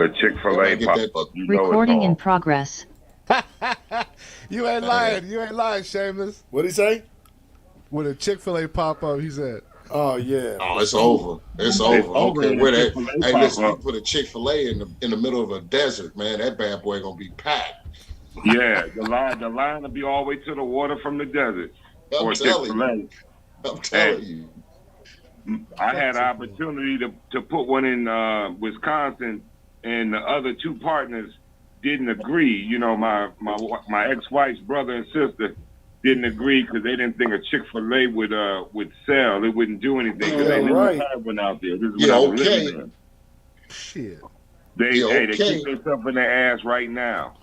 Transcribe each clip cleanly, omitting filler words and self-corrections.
The Chick-fil-A pop-up. You know Recording it's in on. progress. You ain't lying. You ain't lying, Shameless. What'd he say? With a Chick-fil-A pop-up, he said. Oh yeah. Oh, it's over. It's over. It's over Okay, when where the that? Chick-fil-A Hey, listen, you pop-up. put a Chick-fil-A in the middle of a desert, man. That bad boy gonna be packed. Yeah, the line will be all the way to the water from the desert for I'm telling Chick-fil-A. you. I'm telling you. I had an opportunity to put one in Wisconsin, and the other two partners didn't agree. You know, my ex-wife's brother and sister didn't agree because they didn't think a Chick-fil-A would sell. It wouldn't do anything because they never had one out there. This is when I was living there. Shit. They kick themselves in their ass right now.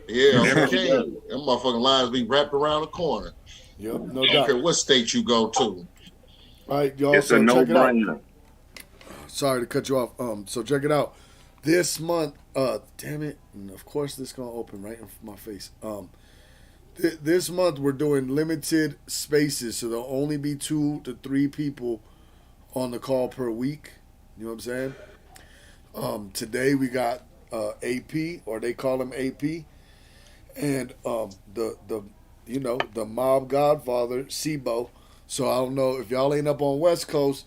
Yeah, okay. Them motherfucking lines be wrapped around the corner. Yep, no I don't doubt. care what state you go to. All right, y'all. It's So a check it out. no-brainer. Sorry to cut you off. So check it out. This month, damn it, and of course this gonna open right in my face. This month we're doing limited spaces, so there'll only be 2 to 3 people on the call per week. You know what I'm saying? Today we got AP, or they call him AP, and the mob godfather Cbo. So I don't know if y'all ain't up on West Coast.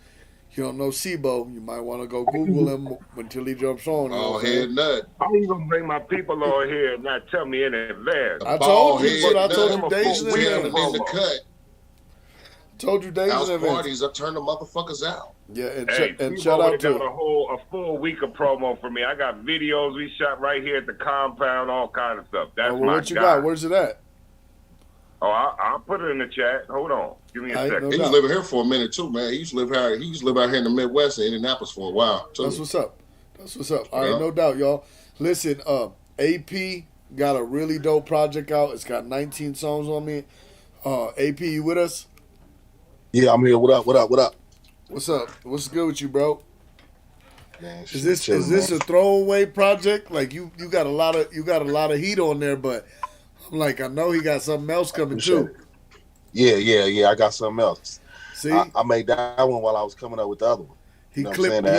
You don't know Cbo, you might want to go Google him until he jumps on. All head nut. How you gonna bring my people over here and not tell me in advance? I told you, Bald I told head you days in nut. We have advance. in the cut. Told you days House in advance. parties, I turn the motherfuckers out. Yeah, and, Hey, and Cbo shout out got to a full week of promo for me. I got videos we shot right here at the compound, all kind of stuff. That's my what you guy. got? Where's it at? Oh, I'll put it in the chat. Hold on, give me a second. He was living here for a minute too, man. He used to live out here in the Midwest in Indianapolis for a while too. That's what's up. All right, no doubt, y'all. Listen, AP got a really dope project out. It's got 19 songs on it. AP, you with us? Yeah, I'm here. What up? What's up? What's good with you, bro? Man, Is this a throwaway project? Like you got a lot of heat on there, but I'm like, I know he got something else coming too. Yeah. I got something else. See, I made that one while I was coming up with the other one. he You know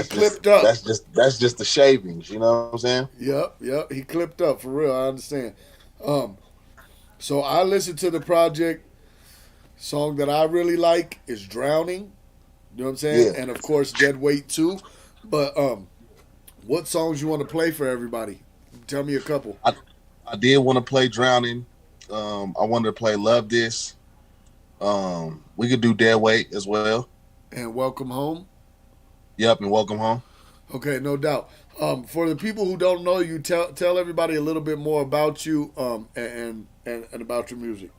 clipped up. That's just the shavings. You know what I'm saying? Yep. He clipped up for real. I understand. So I listened to the project. Song that I really like is "Drowning." You know what I'm saying? Yeah. And of course, "Dead Weight" too. But what songs you want to play for everybody? Tell me a couple. I did want to play "Drowning." I wanted to play "Love This." We could do "Dead Weight" as well. And "Welcome Home." Yep, and "Welcome Home." Okay, no doubt. For the people who don't know you, tell everybody a little bit more about you and about your music.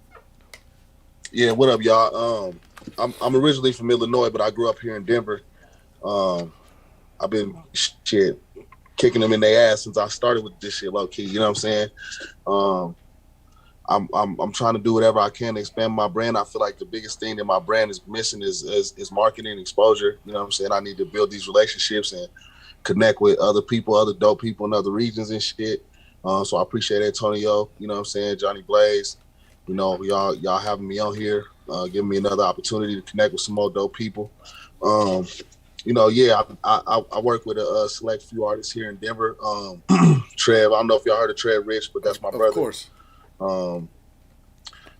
Yeah, what up, y'all? I'm originally from Illinois, but I grew up here in Denver. I've been kicking them in their ass since I started with this shit, low key. You know what I'm saying? I'm trying to do whatever I can to expand my brand. I feel like the biggest thing that my brand is missing is marketing and exposure. You know what I'm saying? I need to build these relationships and connect with other people, other dope people in other regions and shit. So I appreciate Antonio. You know what I'm saying? Johnny Blaze. You know, y'all having me on here, giving me another opportunity to connect with some more dope people. You know, yeah, I work with a select few artists here in Denver. Trev, I don't know if y'all heard of Trev Rich, but that's my brother. Of course.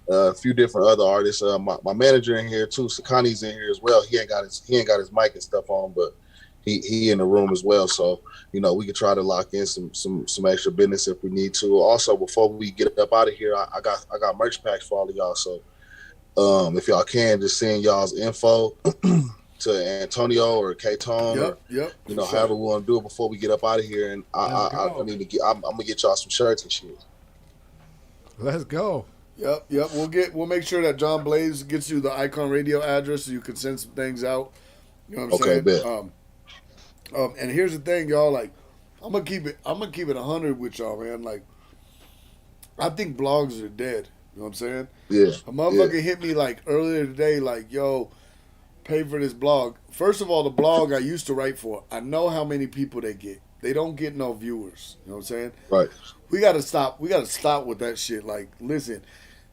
A few different other artists. My manager in here too. Sakani's in here as well. He ain't got his mic and stuff on, but he in the room as well. So, you know, we could try to lock in some extra business if we need to. Also, before we get up out of here, I got merch packs for all of y'all. So if y'all can, just send y'all's info to Antonio or K-Tone or you know, however we want to do it before we get up out of here. And I need to get I'm gonna get y'all some shirts and shit. Let's go. Yep. We'll make sure that John Blaze gets you the Icon Radio address so you can send some things out. You know what I'm saying? Bet. And here's the thing, y'all. Like, I'm gonna keep it 100 with y'all, man. Like, I think blogs are dead. You know what I'm saying? Yeah. A motherfucker hit me like earlier today, like, yo, pay for this blog. First of all, the blog I used to write for, I know how many people they get. They don't get no viewers. You know what I'm saying? Right. We gotta stop with that shit. Like, listen,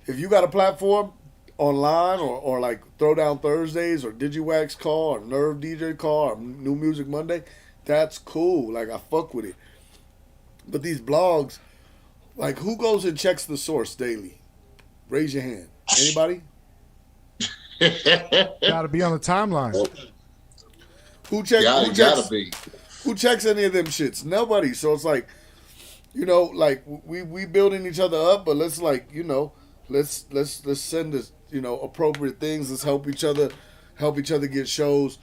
if you got a platform online or like Throwdown Thursdays or DigiWax Call or Nerve DJ Call or New Music Monday, that's cool. Like, I fuck with it. But these blogs, like, who goes and checks the source daily? Raise your hand. Anybody? Got to be on the timeline. Who checks? Gotta be. Who checks any of them shits? Nobody. So it's like, you know, like we building each other up, but let's, like, you know, let's send this, you know, appropriate things. Let's help each other get shows.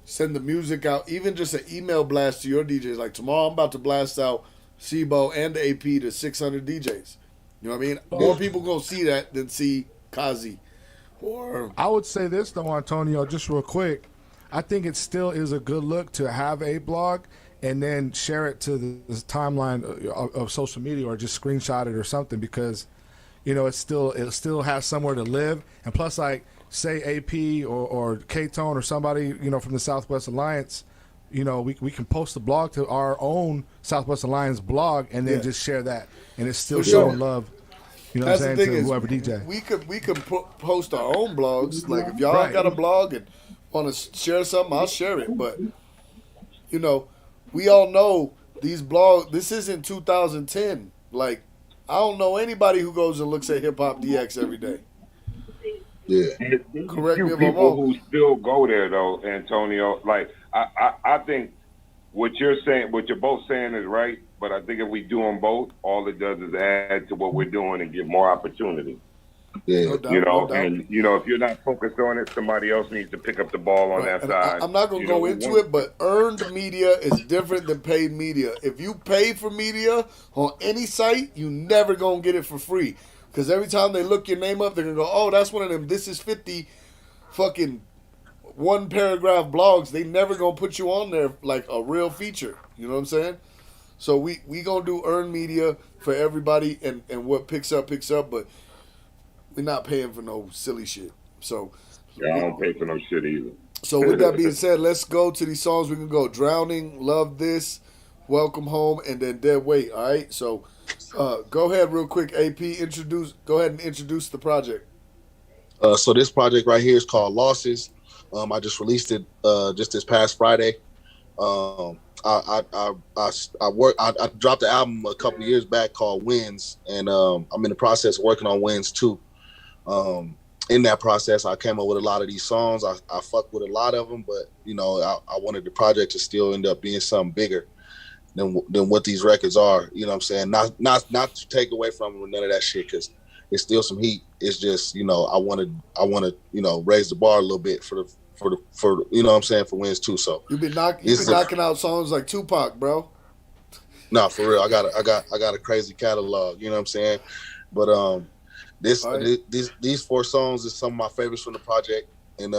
Send the music out. Even just an email blast to your DJs. Like, tomorrow I'm about to blast out Cbo and the AP to 600 DJs. You know what I mean? More people gonna see that than see Kazi. Or I would say this though, Antonio, just real quick. I think it still is a good look to have a blog and then share it to the timeline of social media, or just screenshot it or something, because, you know, it still has somewhere to live. And plus, like, say AP or K-Tone or somebody, you know, from the Southwest Alliance, you know, we can post the blog to our own Southwest Alliance blog and then just share that, and it's still showing love. You know that's what I'm the saying, thing, to whoever DJ. we could post our own blogs. Like, if y'all got a blog and want to share something, I'll share it. But, you know, we all know these blogs. This isn't 2010. Like, I don't know anybody who goes and looks at Hip Hop DX every day. Yeah. Correct me if I'm people wrong. who still go there though, Antonio. Like, I think what you're saying, what you're both saying is right. But I think if we do them both, all it does is add to what we're doing and give more opportunity. Yeah. No doubt, You know, no doubt. and you know, if you're not focused on it, somebody else needs to pick up the ball on that And side. I'm not gonna go into it, but earned media is different than paid media. If you pay for media on any site, you never gonna get it for free. Because every time they look your name up, they're gonna go, "Oh, that's one of them. This is 50 fucking one paragraph blogs." They never gonna put you on there like a real feature. You know what I'm saying? So we gonna do earned media for everybody, and what picks up, but we're not paying for no silly shit. So Yeah, I don't pay for no shit either. So with that being said, let's go to these songs. We can go Drowning, Love This, Welcome Home, and then Dead Weight. All right. So go ahead real quick, AP. Go ahead and introduce the project. So this project right here is called Losses. I just released it just this past Friday. I dropped the album a couple of years back called Wins, and I'm in the process of working on Wins 2. In that process, I came up with a lot of these songs. I fuck with a lot of them, but, you know, I wanted the project to still end up being something bigger than what these records are. You know what I'm saying? Not to take away from them or none of that shit, because it's still some heat. It's just, you know, I want to you know, raise the bar a little bit for you know what I'm saying, for Wins 2. So You've been knocking out songs like Tupac, bro. No, for real. I got a crazy catalog. You know what I'm saying? But these 4 songs is some of my favorites from the project. And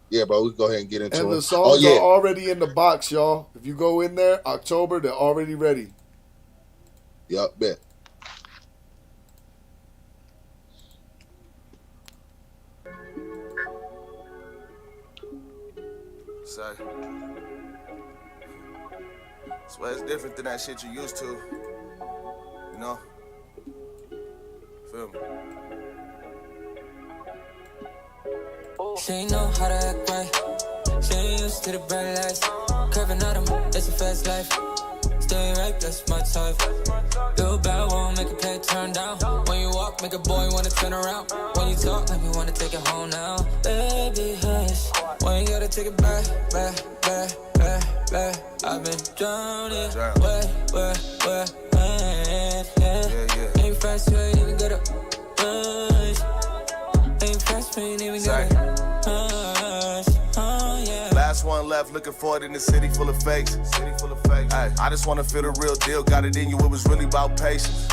yeah, bro, we can go ahead and get into And them. the songs are already in the box, y'all. If you go in there, October, they're already ready. Yup, bet. Say, swear it's different than that shit you used to. You know? Feel me? She ain't know how to act right. She ain't used to the bright lights. Curving out them, it's a fast life. Stay right, that's my type. Feel bad, won't make a play turn down. When you walk, make a boy wanna turn around. When you talk, make me wanna take it home now. Baby, hush. When you gotta take it back. I've been drowning. Where, yeah. Ain't fast, you ain't even gotta rush. Ain't fast, you ain't even gotta rush. Oh, yeah. Last one left, looking for it in the city full of fakes. Ay, I just wanna feel the real deal. Got it in you, it was really about patience.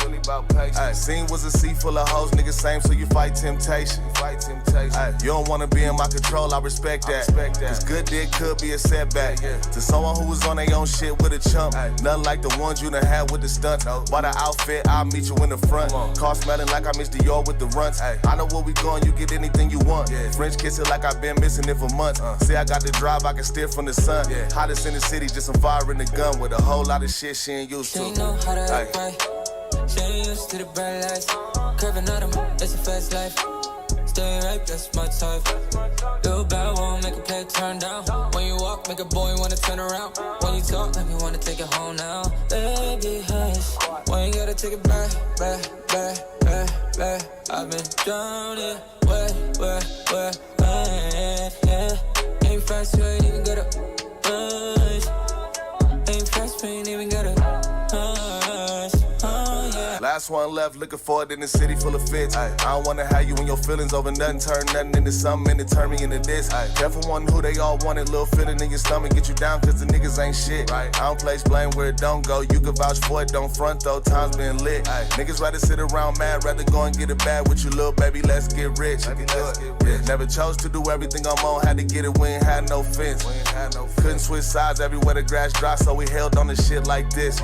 Ay, scene was a sea full of hoes, niggas same, so you fight temptation. Ay, you don't wanna be in my control, I respect that. Cause good dick could be a setback. To someone who was on their own shit with a chump. Nothing like the ones you done had with the stunt. By the outfit, I'll meet you in the front. Car smelling like I missed Dior with the runts. I know where we going, you get anything you want. French kiss it like I've been missing it for months. See, I got the drive, I can steer from the sun. Hottest in the city, just some fire in the gun with a whole lot of shit she ain't used to. She ain't know how to act right. She ain't used to the bright lights. Curving out them, it's a fast life. Stay right, that's my type. Feel bad, won't make a play turn down. When you walk, make a boy wanna turn around. When you talk, make me wanna take it home now. Baby, hush. take it back. I've been drowning, where, yeah. Ain't fast, you ain't even got a push. Ain't fast, you ain't even got a push. Oh, yeah. Last one left, looking for it in the city full of fits. I don't wanna have you and your feelings over nothing, turn nothing into something and it turn me into this. Careful one who they all wanted, little feeling in your stomach, get you down cause the niggas ain't shit. I don't place blame where it don't go, you can vouch for it, don't front though, time's been lit. Niggas rather sit around mad, rather go and get it bad with you, little baby, let's get rich. Never chose to do everything I'm on, had to get it, we ain't had no fence. Couldn't switch sides everywhere the grass dry, so we held on the shit like this.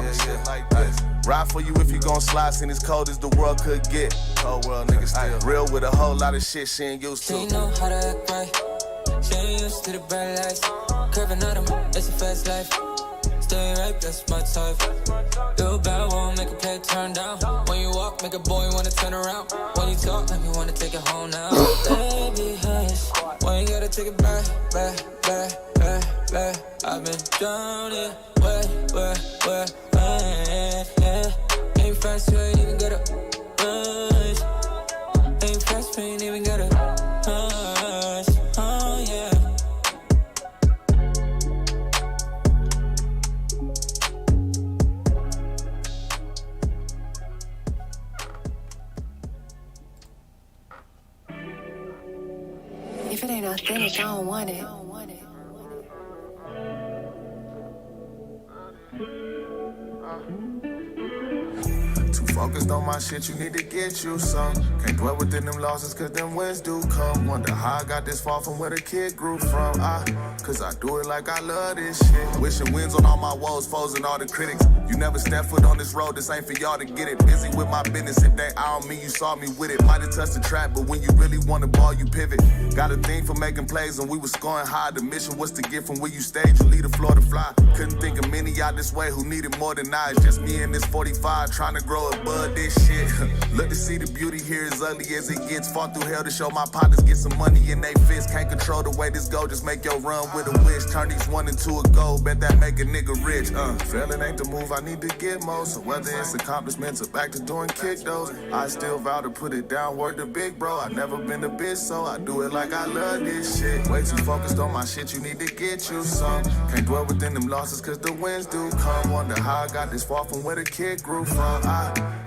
Ride for you if you gon' slide, seen as cold as the world could get. Cold world niggas still real with a whole lot of shit she ain't used to. She ain't know how to act right, she ain't used to the bright lights. Curving out 'em, it's a fast life. Stay right, that's my type. Little bad won't make a play turn down. When you walk, make a boy wanna turn around. When you talk, make me wanna take it home now. Baby, hush, why you gotta take it back. I've been drowning, where, yeah. Ain't fast, you ain't even got a push. Ain't fast, you ain't even got a push. Oh, yeah. If it ain't authentic, I don't want it. Too focused on my shit, you need to get you some. Can't dwell within them losses cause them wins do come. Wonder how I got this far from where the kid grew from. Cause I do it like I love this shit. Wishing wins on all my woes, foes and all the critics. You never step foot on this road, this ain't for y'all to get it. Busy with my business, if they eye on me, you saw me with it. Might have touched the track, but when you really want the ball, you pivot. Got a thing for making plays and we was scoring high. The mission was to get from where you stayed, you leave the floor to fly. Couldn't think of many out this way who needed more than I. It's just me and this 45 trying to grow above this shit. Look to see the beauty here as ugly as it gets. Fought through hell to show my partners get some money in they fists. Can't control the way this go, just make your run with a wish. Turn these one into a goal, bet that make a nigga rich. Failing ain't the move, I need to get more. So whether it's accomplishments or back to doing kick those, I still vow to put it down, word to big bro. I never been a bitch, so I do it like I love this shit. Way too focused on my shit, you need to get you some. Can't dwell within them losses cause the wins do come. Wonder how I got this far from where the kid grew from.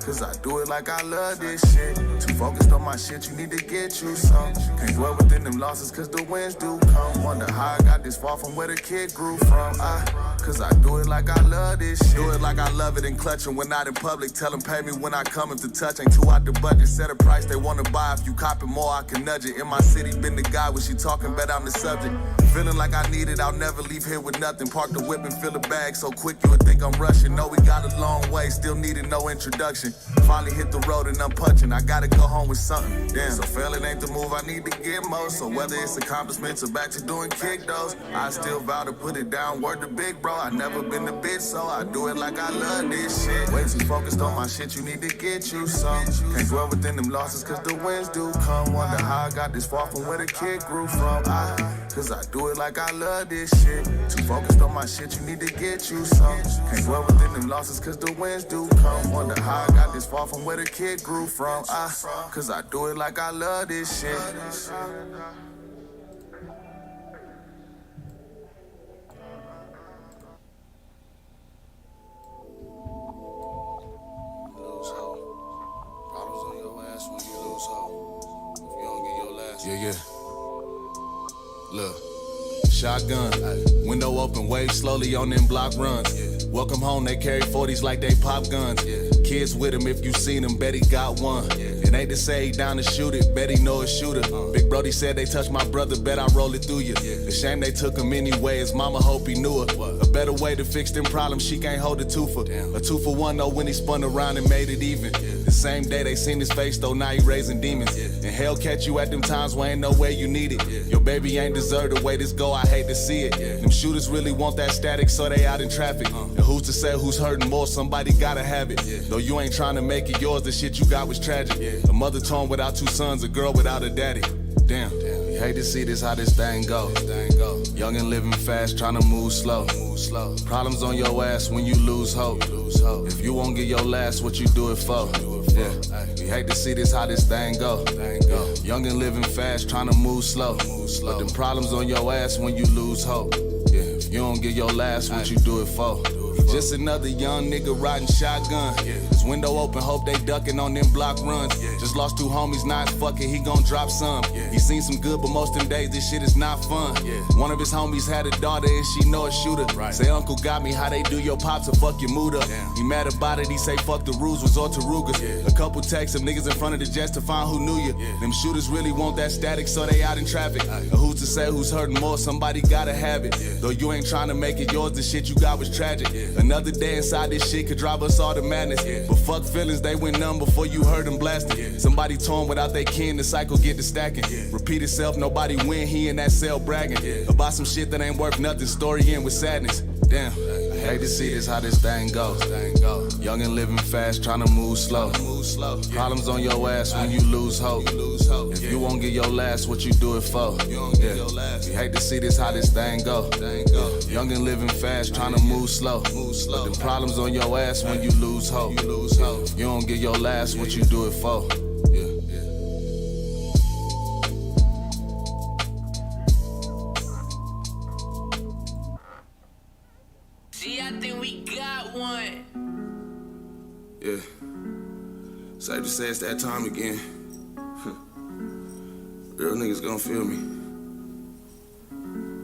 Cause I do it like I love this shit. Too focused on my shit, you need to get you some. Can't dwell within them losses cause the wins do come. Wonder how I got this far from where the kid grew from. Cause I do it like I love this shit. Do it like I love it and clutching when out in public. Tell them pay me when I come if the touch ain't too out the budget. Set a price they wanna buy, if you copy more I can nudge it. In my city been the guy when she talking, bet I'm the subject. Feeling like I need it, I'll never leave here with nothing. Park the whip and fill the bag so quick you would think I'm rushing. Know we got a long way, still needed no introduction. Finally hit the road and I'm punching, I gotta go home with something. Damn, so failing ain't the move, I need to get more. So whether it's accomplishments or back to doing kick those, I still vow to put it down, word to big bro. I never been a bitch, so I do it like I love this shit. Way too focused on my shit, you need to get you some. Can't dwell within them losses cause the wins do come. Wonder how I got this far from where the kid grew from. Cause I do it like I love this shit. Too focused on my shit, you need to get you some. Can't dwell within them losses cause the wins do come. Wonder how I got this far from where the kid grew from. Cause I do it like I love this shit. Yeah. Look, shotgun, window open, wave slowly on them block runs. Welcome home, they carry 40s like they pop guns. Kids with him, if you seen him, bet he got one. It ain't to say he down to shoot it, bet he know a shooter. Big Brody said they touched my brother, bet I roll it through you. The shame they took him anyway, his mama hope he knew her. A better way to fix them problems, she can't hold a two for. A 2 for 1 though when he spun around and made it even. The same day they seen his face though, now he raising demons. And hell catch you at them times where ain't no way you need it. Your baby ain't deserve the way this go, I hate to see it. Them shooters really want that static, so they out in traffic. And who's to say who's hurting more, somebody gotta have it. Though you ain't trying to make it yours, the shit you got was tragic. A mother torn without 2 sons, a girl without a daddy. Damn. You hate to see this, how this thing go. Young and living fast, trying to move slow. Problems on your ass when you lose hope. If you won't get your last, what you do it for? Yeah. You hate to see this, how this thing go. Young and living fast, trying to move slow. But them problems on your ass when you lose hope. Yeah. If you don't get your last, what you do it for? Just another young nigga riding shotgun. His window open, hope they ducking on them block runs. Just lost 2 homies, now it's fucking, he gon' drop some. He seen some good, but most them days this shit is not fun. One of his homies had a daughter and she know a shooter. Say uncle got me, how they do your pops or fuck your mood up. He mad about it, he say fuck the rules, resort to Rugas. A couple texts, some niggas in front of the jets to find who knew you. Them shooters really want that static, so they out in traffic. Who's to say who's hurting more, somebody gotta have it. Though you ain't trying to make it yours, the shit you got was tragic. Another day inside this shit could drive us all to madness. But fuck feelings, they went numb before you heard them blasting. Somebody torn without they kin, the cycle get to stacking. Repeat itself, nobody win, he in that cell bragging. About some shit that ain't worth nothing, story end with sadness. Damn, I hate to see this, how this thing goes. Young and living fast, trying to move slow. Problems on your ass when you lose hope. If you won't get your last, what you do it for? Yeah. You hate to see this, how this thing go. Young and living fast, trying to move slow. But the problems on your ass when you lose hope. You don't get your last, what you do it for? See, I think we got one. Yeah. Safe to say it's that time again. Real niggas gon' feel me.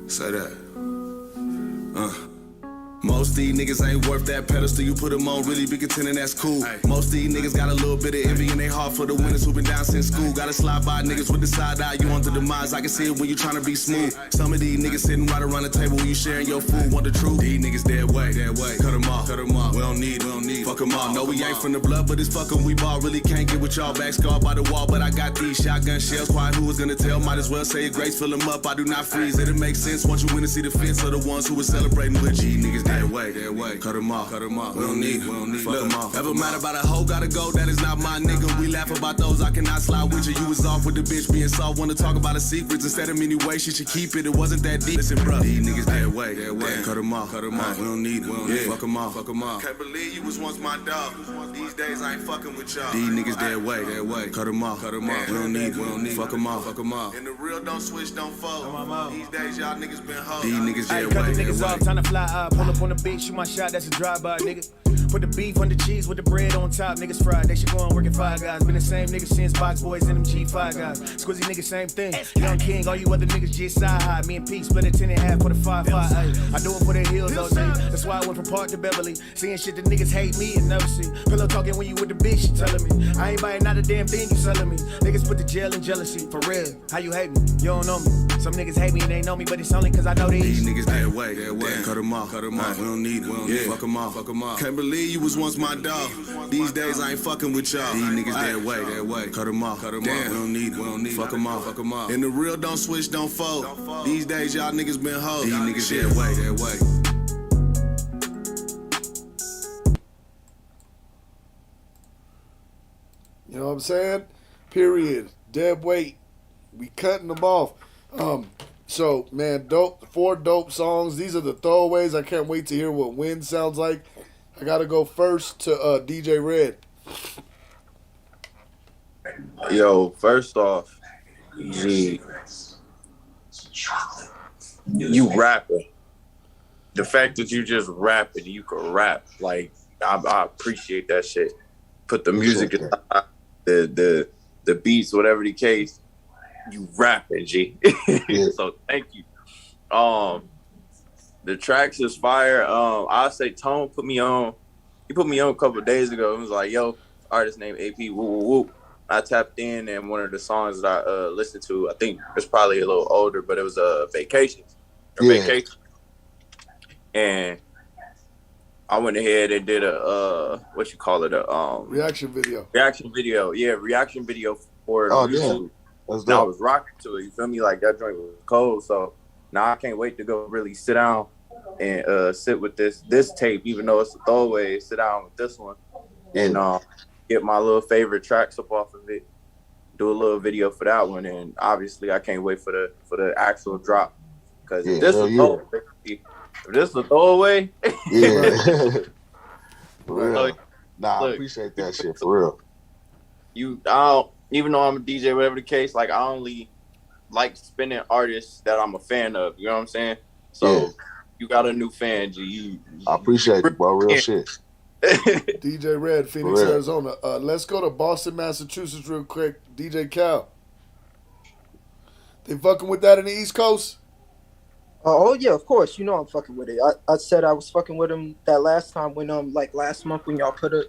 Say that. Most these niggas ain't worth that pedestal you put them on, really be contending, that's cool. Most these niggas got a little bit of envy in their heart for the winners who been down since school. Gotta slide by niggas with the side eye, you want the demise, I can see it when you tryna be smooth. Some of these niggas sitting right around the table when you sharing your food, want the truth. These niggas dead weight, cut them off, we don't need, fuck them all. No, we ain't from the blood, but it's fucking we ball, really can't get with y'all, back scarred by the wall, but I got these shotgun shells, quiet who was gonna tell, might as well say it grace, fill them up, I do not freeze, it'll make sense once you win to see the fence of the ones who was celebrating with G, niggas dead weight. Cut them off, we don't need, fuck them off. Ever mad about a hoe gotta go, that is not my nigga. We laugh about those, I cannot slide with you. You was off with the bitch being soft, wanna talk about the secrets. Instead of many ways, she should keep it, it wasn't that deep. Listen, bro, these niggas dead way. Cut them off, we don't need, fuck them off. Can't believe you was once my dog. These days I ain't fucking with y'all. These niggas dead way. Cut them off, we don't need, fuck them off. And the real don't switch, don't fold. These days y'all niggas been hoes. These niggas dead way. Cut the niggas off, time to fly up. Pull up on the beach, shoot my shot, that's a drive-by, nigga. Put the beef on the cheese with the bread on top, niggas fried. They should go and work at Five Guys. Been the same niggas since Box Boys and them G5 guys. Squizzy niggas, same thing. Young King, all you other niggas just side high. Me and Pete split it 10 and a half for the 5-5. I do it for the hills all day. That's why I went from Park to Beverly. Seeing shit that niggas hate me and never see. Pillow talking when you with the bitch, she telling me. I ain't buying not a damn thing you selling me. Niggas put the jail in jealousy. For real, how you hate me? You don't know me. Some niggas hate me and they know me, but it's only cause I know these. These niggas dead way. Cut them off, we don't need, fuck them off. Can't believe you was once my dog. These days I ain't fucking with y'all. These niggas dead way. Cut them off, we don't need, fuck them off. And the real don't switch, don't fold. These days y'all niggas been hoes. These niggas dead way. You know what I'm saying? Period. Dead weight. We cutting them off. So, man, 4 dope songs. These are the throwaways. I can't wait to hear what Wind sounds like. I got to go first to DJ Red. Yo, first off, G, you rapping. The fact that you just rapping, you can rap. Like, I appreciate that shit. Put the music aside, the beats, whatever the case. You rapping, G. So thank you. The tracks is fire. I'll say Tone put me on. He put me on a couple of days ago. He was like, yo, artist named AP, woo, woo, woo. I tapped in and one of the songs that I listened to, I think it's probably a little older, but it was Vacations. Vacation. And I went ahead and did a reaction video. Reaction video for YouTube. Yeah. And I was rocking to it, you feel me? Like that joint was cold. So now I can't wait to go really sit down and sit with this tape, even though it's a throwaway, sit down with this one and get my little favorite tracks up off of it, do a little video for that one, and obviously I can't wait for the actual drop. Because Yeah, if this is a throwaway, yeah. For real. Look, I appreciate that shit for real. Even though I'm a DJ, whatever the case, like I only like spinning artists that I'm a fan of. You know what I'm saying? So you got a new fan, G. I appreciate it, bro. Real shit. DJ Red, Phoenix, Arizona. Let's go to Boston, Massachusetts real quick. DJ Cal. They fucking with that in the East Coast? Oh yeah, of course. You know I'm fucking with it. I said I was fucking with him that last time when like last month when y'all put us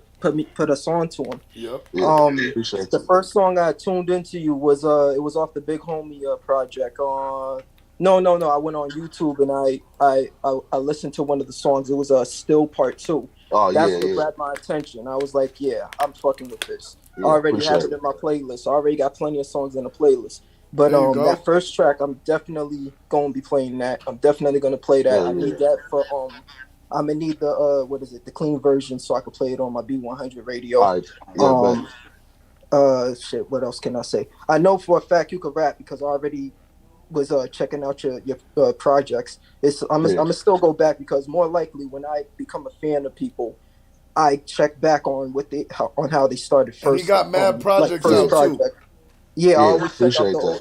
on to him. Yep. The first song I tuned into you was it was off the Big Homie project. No. I went on YouTube and I listened to one of the songs. It was Still Part 2. Oh, That's what grabbed my attention. I was like, yeah, I'm fucking with this. Yeah, I already have it in my playlist. I already got plenty of songs in the playlist. But that first track, I'm definitely going to be playing that. I'm definitely going to play that. I need that for I'm gonna need the the clean version so I can play it on my B100 radio. All right. Shit. What else can I say? I know for a fact you could rap because I already was checking out your projects. I'm gonna still go back because more likely when I become a fan of people, I check back on how they started first. And he got mad projects out too. Yeah, I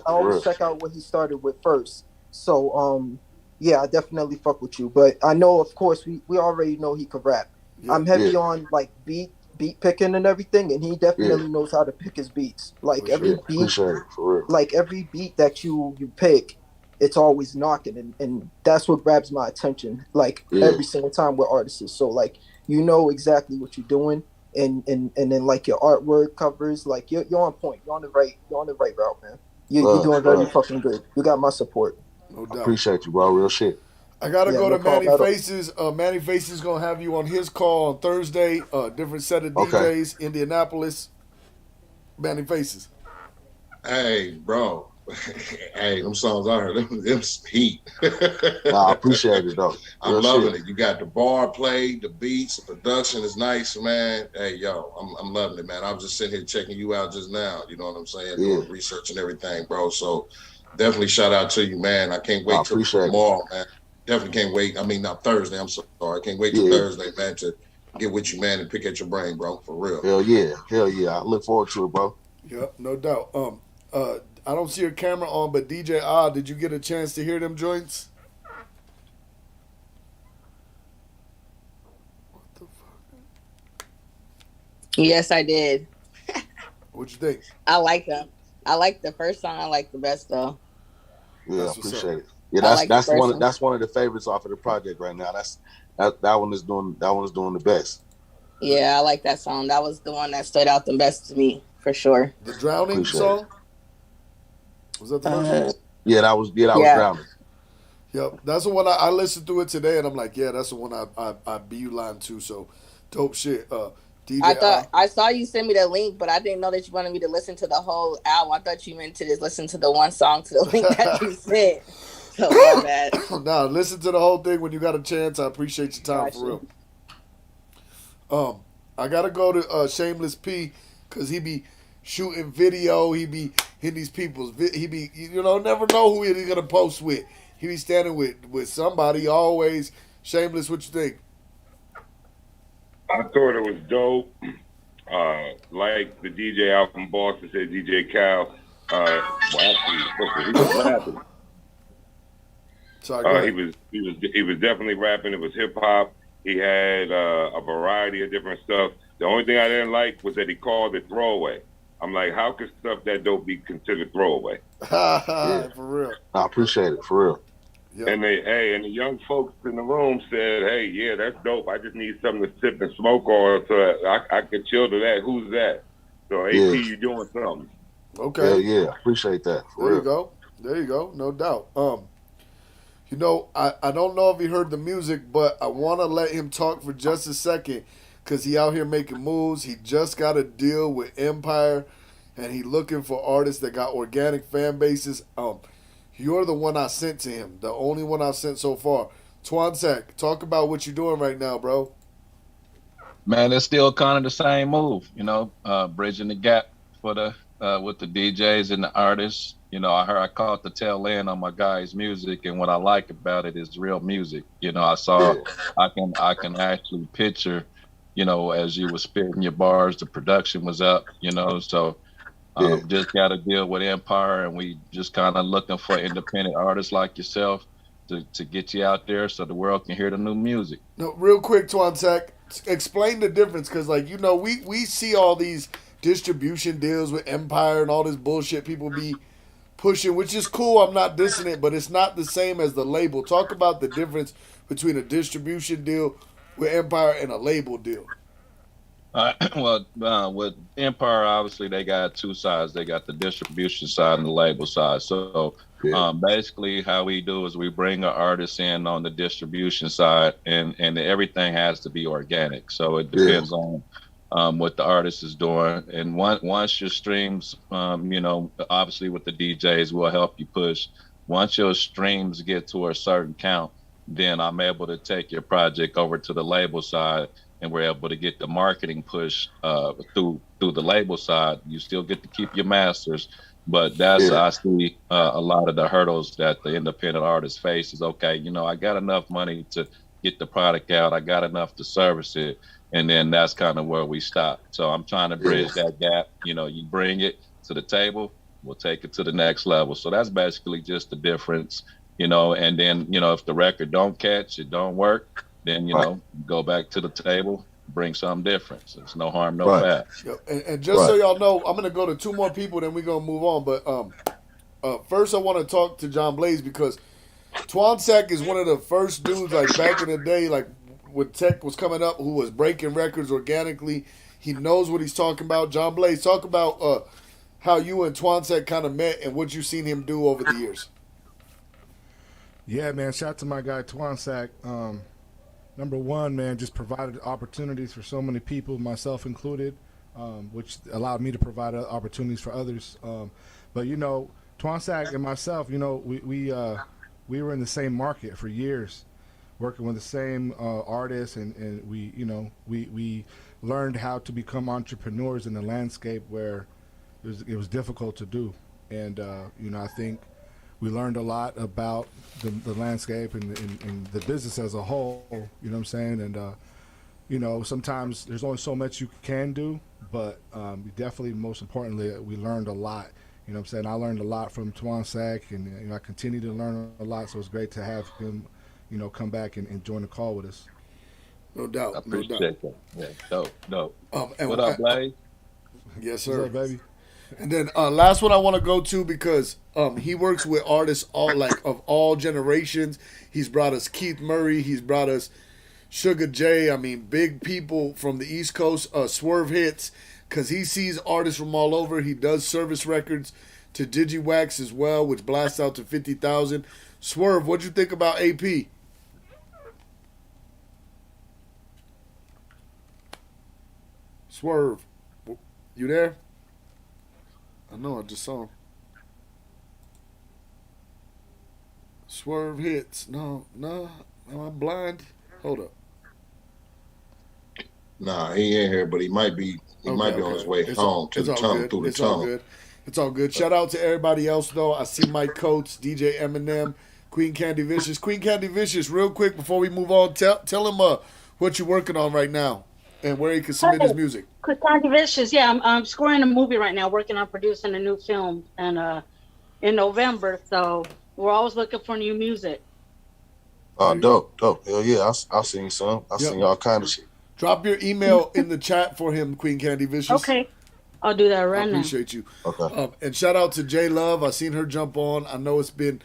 always check out what he started with first. So yeah, I definitely fuck with you. But I know, of course, we already know he could rap. Yeah, I'm heavy on like beat picking and everything, and he definitely knows how to pick his beats. Like every beat, like every beat that you pick, it's always knocking, and that's what grabs my attention. Like every single time with artists. So like you know exactly what you're doing. And then like your artwork covers, like you're on point. You're on the right route, man. You're doing very fucking good. You got my support. No doubt. Appreciate you, bro. Real shit. I gotta go to Manny Faces. Manny Faces gonna have you on his call on Thursday. Different set of DJs, Indianapolis. Manny Faces. Hey, bro. Hey, them songs I heard, them heat. I appreciate it, though. I'm loving it. You got the bar play, the beats, the production is nice, man. Hey, yo, I'm loving it, man. I was just sitting here checking you out just now. You know what I'm saying? Doing research and everything, bro. So definitely shout out to you, man. I can't wait till tomorrow, man. Definitely can't wait. I mean, not Thursday. I'm sorry. I can't wait till Thursday, man, to get with you, man, and pick at your brain, bro. For real. Hell yeah. I look forward to it, bro. Yep, no doubt. I don't see your camera on, but DJ did you get a chance to hear them joints? What the fuck? Yes, I did. What'd you think? I like them. I like the first song. I like the best though. Yeah, I appreciate it. Yeah, that's one of the favorites off of the project right now. That one is doing the best. Yeah, I like that song. That was the one that stood out the best to me for sure. The Drowning song. Was that the one? Yeah, that was Drowning. Yep, that's the one I listened to it today, and I'm like, yeah, that's the one I beeline to. So dope shit. DJ, I saw you send me the link, but I didn't know that you wanted me to listen to the whole album. I thought you meant to just listen to the one song to the link that you sent. So my bad. Nah, listen to the whole thing when you got a chance. I appreciate your time for real. I gotta go to Shameless P because he be shooting video. He be hitting these people's. He be never know who he's gonna post with. He be standing with somebody always. Shameless, what you think? I thought it was dope. Like the DJ out from Boston said, DJ Cal. He was rapping. Sorry, he was definitely rapping. It was hip hop. He had a variety of different stuff. The only thing I didn't like was that he called it throwaway. I'm like, how could stuff that dope be considered throwaway? For real. I appreciate it, for real. Yep. And the young folks in the room said, hey, yeah, that's dope. I just need something to sip and smoke on so I could chill to that. Who's that? So AP, you doing something. Okay. Hell yeah, appreciate that. There you go. No doubt. I don't know if he heard the music, but I want to let him talk for just a second because he out here making moves. He just got a deal with Empire, and he looking for artists that got organic fan bases. You're the one I sent to him, the only one I've sent so far. Twansek, talk about what you're doing right now, bro. Man, it's still kind of the same move, bridging the gap for the with the DJs and the artists. I caught the tail end on my guys' music, and what I like about it is real music. I can actually picture, as you were spitting your bars, the production was up. So just got to deal with Empire, and we just kind of looking for independent artists like yourself to get you out there so the world can hear the new music. No, real quick, Twansek, explain the difference, because we see all these distribution deals with Empire and all this bullshit people be pushing, which is cool. I'm not dissing it, but it's not the same as the label. Talk about the difference between a distribution deal with Empire and a label deal. With Empire, obviously they got two sides. They got the distribution side and the label side. So basically how we do is we bring our artists in on the distribution side, and everything has to be organic. So it depends on what the artist is doing. And once your streams, obviously with the DJs, will help you push. Once your streams get to a certain count, then I'm able to take your project over to the label side, and we're able to get the marketing push through the label side. You still get to keep your masters, but I see a lot of the hurdles that the independent artists face is, okay, I got enough money to get the product out, I got enough to service it, and then that's kind of where we stop. So I'm trying to bridge that gap. You bring it to the table, we'll take it to the next level. So that's basically just the difference, and then, if the record don't catch, it don't work, then, go back to the table, bring something different. So it's no harm, no foul. And just so y'all know, I'm going to go to two more people, then we're going to move on. But first I want to talk to John Blaze, because Twansek is one of the first dudes, like back in the day, like when tech was coming up, who was breaking records organically. He knows what he's talking about. John Blaze, talk about how you and Twansek kind of met and what you've seen him do over the years. Yeah, man, shout out to my guy Twansek. Number one, man, just provided opportunities for so many people, myself included, which allowed me to provide opportunities for others. But Twansek and myself, we were in the same market for years, working with the same artists, and we learned how to become entrepreneurs in a landscape where it was difficult to do. And I think we learned a lot about the landscape and the business as a whole, you know what I'm saying? And, sometimes there's only so much you can do, but definitely, most importantly, we learned a lot. You know what I'm saying? I learned a lot from Twansek, and I continue to learn a lot, so it's great to have him, come back and join the call with us. No doubt. I appreciate that. Yeah, dope. What up, Blaze? Yes, sir. What's up, baby? And then last one I want to go to, because he works with artists of all generations. He's brought us Keith Murray. He's brought us Sugar J. I mean, big people from the East Coast. Swerve Hits, because he sees artists from all over. He does service records to DigiWax as well, which blasts out to 50,000. Swerve, what'd you think about AP? Swerve, you there? I know, I just saw him. Swerve Hits. No, I'm blind. Hold up. Nah, he ain't here, but he might be on his way home to the tunnel, through the tunnel. It's all good. Shout out to everybody else, though. I see Mike Coates, DJ Eminem, Queen Candy Vicious. Queen Candy Vicious, real quick before we move on, tell him what you're working on right now and where he can submit his music. Queen Candy Vicious, yeah, I'm scoring a movie right now, working on producing a new film and in November, so we're always looking for new music. Dope. Hell yeah, I seen some. I seen all kind of shit. Drop your email in the chat for him, Queen Candy Vicious. Okay. I'll do that right now. I appreciate you. Okay. And shout out to J Love. I seen her jump on. I know it's been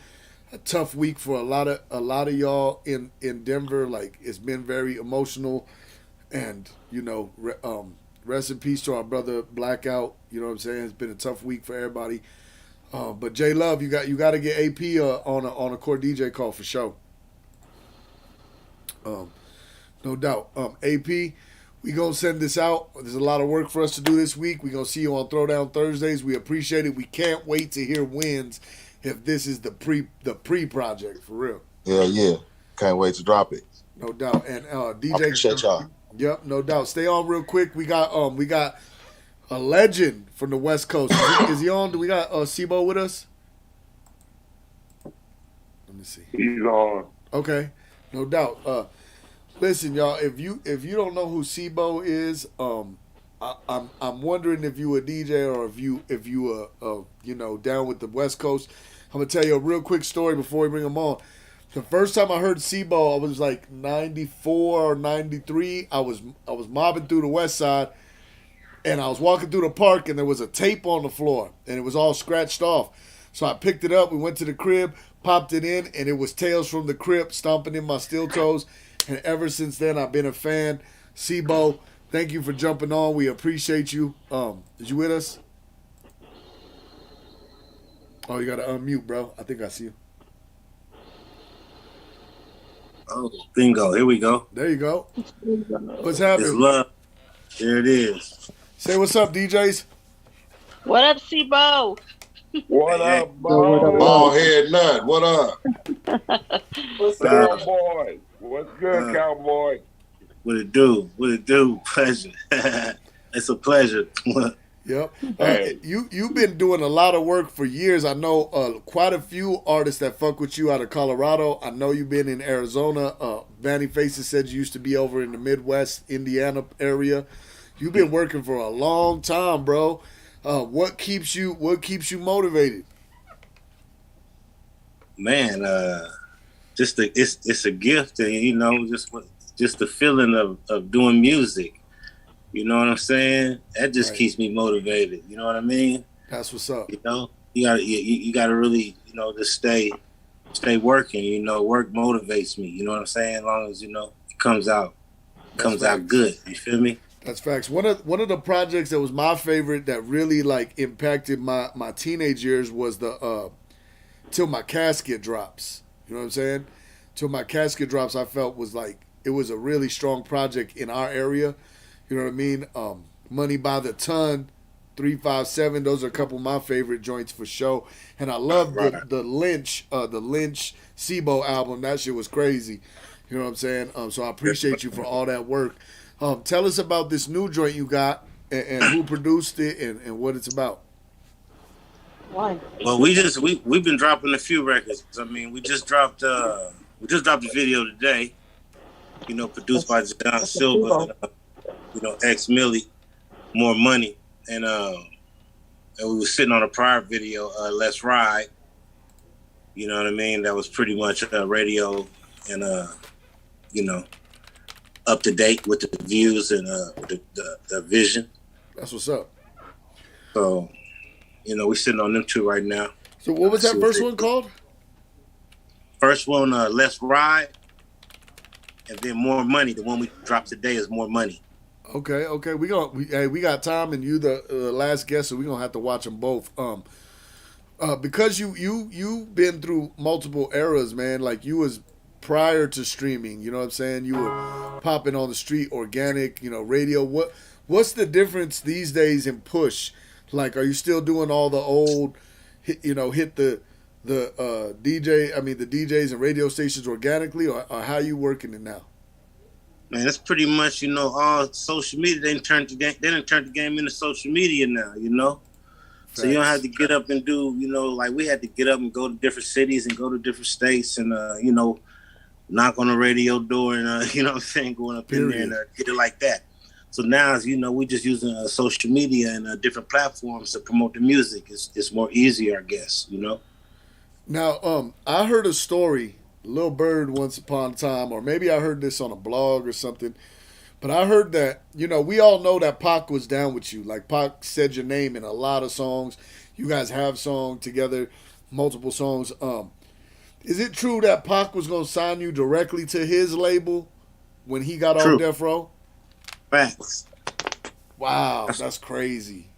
a tough week for a lot of y'all in Denver. Like, it's been very emotional, and rest in peace to our brother Blackout. You know what I'm saying? It's been a tough week for everybody. But J Love, you got to get AP on a core DJ call for sure. No doubt. AP, we gonna send this out. There's a lot of work for us to do this week. We gonna see you on Throwdown Thursdays. We appreciate it. We can't wait to hear wins if this is the pre project for real. Yeah. Can't wait to drop it. No doubt. And DJ, I appreciate y'all. Yep, no doubt. Stay on real quick. We got A legend from the West Coast. Is he on? Do we got Cbo with us? Let me see. He's on. Okay, no doubt. Listen, y'all. If you don't know who Cbo is, I'm wondering if you a DJ or if you down with the West Coast. I'm gonna tell you a real quick story before we bring him on. The first time I heard Cbo, I was like 94 or 93. I was mobbing through the West Side, and I was walking through the park, and there was a tape on the floor, and it was all scratched off. So I picked it up. We went to the crib, popped it in, and it was Tales from the Crypt stomping in my steel toes. And ever since then, I've been a fan. Cbo, thank you for jumping on. We appreciate you. Is you with us? Oh, you got to unmute, bro. I think I see you. Oh, bingo. Here we go. There you go. What's happening? It's love. There it is. Say what's up, DJs. What up, Cbo? What up, boy? Ball head nut. What up? What's up, boy? What's good, cowboy? What it do? What it do? Pleasure. It's a pleasure. Yep. You've been doing a lot of work for years. I know quite a few artists that fuck with you out of Colorado. I know you've been in Arizona. Vanny Faces said you used to be over in the Midwest, Indiana area. You've been working for a long time, bro. What keeps you motivated? Man, it's a gift, and just the feeling of doing music. You know what I'm saying? That just keeps me motivated. You know what I mean? That's what's up. You gotta really, just stay working. Work motivates me. You know what I'm saying? As long as it comes out good. You feel me? That's facts. One of the projects that was my favorite that really impacted my teenage years was the Till My Casket Drops. You know what I'm saying? Till My Casket Drops, I felt it was a really strong project in our area. You know what I mean? Money by the Ton, 357. Those are a couple of my favorite joints for sure. And I love the Lynch Cbo album. That shit was crazy. You know what I'm saying? So I appreciate you for all that work. Tell us about this new joint you got and who produced it and what it's about. Why? Well, we've been dropping a few records. I mean, we just dropped a video today. Produced by John Silver. X Millie, More Money, and we were sitting on a prior video, Let's Ride. You know what I mean? That was pretty much radio and up to date with the views and the vision. That's what's up. So, we're sitting on them two right now. So what was that first one called? First one, Let's Ride, and then More Money. The one we dropped today is More Money. Okay. We got time, and you the last guest, so we're gonna have to watch them both. Because you've been through multiple eras, man. Like you was prior to streaming, you know what I'm saying? You were popping on the street, organic, radio. What's the difference these days in push? Like, are you still doing all the old, hit the DJs and radio stations organically, or how you working it now? Man, that's pretty much, all social media. They done turned the game into social media now, Facts. So you don't have to get up and do, like we had to get up and go to different cities and go to different states and, knock on the radio door and, going up in there and get it like that. So now, we just using social media and different platforms to promote the music. It's more easier, I guess, Now, I heard a story, Lil Bird once upon a time, or maybe I heard this on a blog or something, but I heard that, we all know that Pac was down with you. Like, Pac said your name in a lot of songs. You guys have songs together, multiple songs. Is it true that Pac was going to sign you directly to his label when he got off Death Row? Facts. Wow, that's crazy.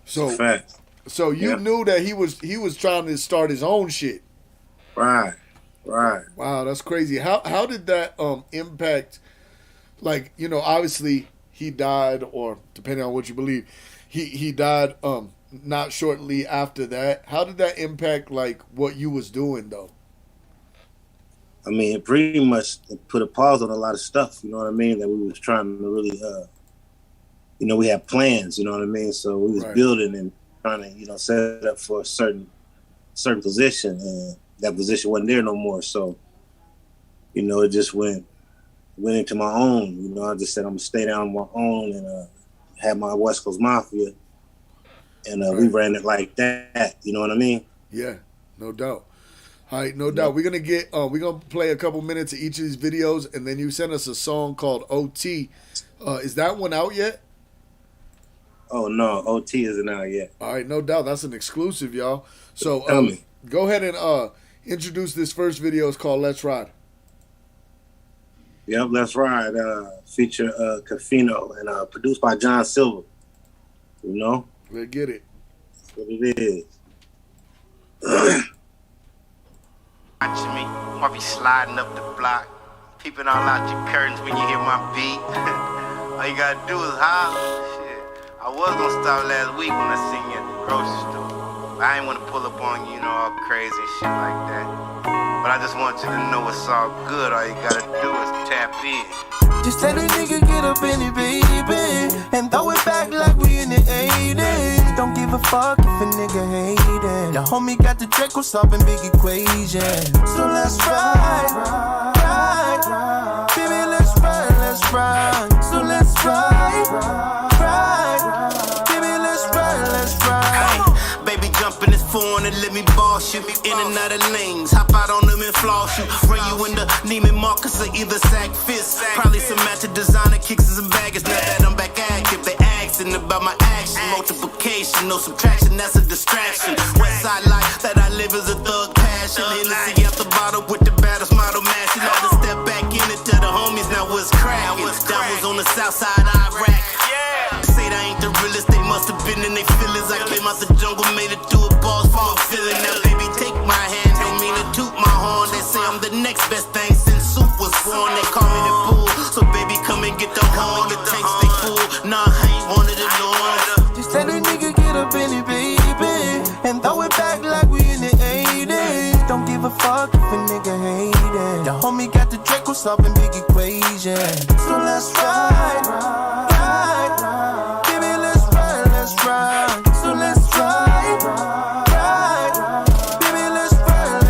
So you knew that he was trying to start his own shit. Right. Wow, that's crazy. How did that impact? Like, obviously he died, or depending on what you believe, he died not shortly after that. How did that impact like what you was doing though? I mean, it pretty much put a pause on a lot of stuff. You know what I mean? That we was trying to really you know, we had plans, you know what I mean? So we was building and trying to, you know, set it up for a certain position, and that position wasn't there no more. So, you know, it just went into my own. You know, I just said I'm gonna stay down on my own and have my West Coast Mafia, and we ran it like that. You know what I mean? Yeah, no doubt. All right, no doubt. We're gonna play a couple minutes of each of these videos, and then you sent us a song called OT. Is that one out yet? Oh no, OT isn't out yet. All right, no doubt. That's an exclusive, y'all. So go ahead and introduce this first video. It's called Let's Ride. Yep, Let's Ride. Feature Cafino and produced by John Silver. You know? Let's get it. That's what it is. Watching me, I'll be sliding up the block, peeping all out your curtains when you hear my beat. All you gotta do is holler. Shit, I was gonna stop last week when I seen you at the grocery store. But I ain't wanna pull up on you, you know, all crazy and shit like that. But I just want you to know it's all good. All you gotta do is tap in. Just let a nigga get up in it, baby, and throw it back like we in the 80s. Don't give a fuck if a nigga hate it. The homie got the Draco solving big equation. So let's ride, baby, let's ride. So let's ride, baby, let's ride. Baby, jump in this phone and let me boss you. In and out of lanes, hop out on them and floss you. Run you in the Neiman Marcus or either sack fist. Probably some matching designer kicks and baggage. Now that I'm back active, they asking about my action. Multiplication, no subtraction, that's a distraction. Westside life that I live is a thug passion. Hennessy out the bottle with the baddest model match. You had to step back in it to the homies, now what's cracking? Diamonds on the south side of Iraq. Say they ain't the realest, they must have been in their feelings. I came out the jungle, made it through a boss for a feeling. Now baby, take my hand, don't mean to toot my horn. They say I'm the next best thing since Soup was born. They call me the bull, so baby come and get the horn. The tanks they full, nah I ain't one of the norms. Just let a nigga get up in it, baby, and throw it back like we in the 80s. Don't give a fuck if a nigga hate it. The homie got the Draco solving big equation. So let's ride, baby, let's ride. So let's ride, baby, let's ride.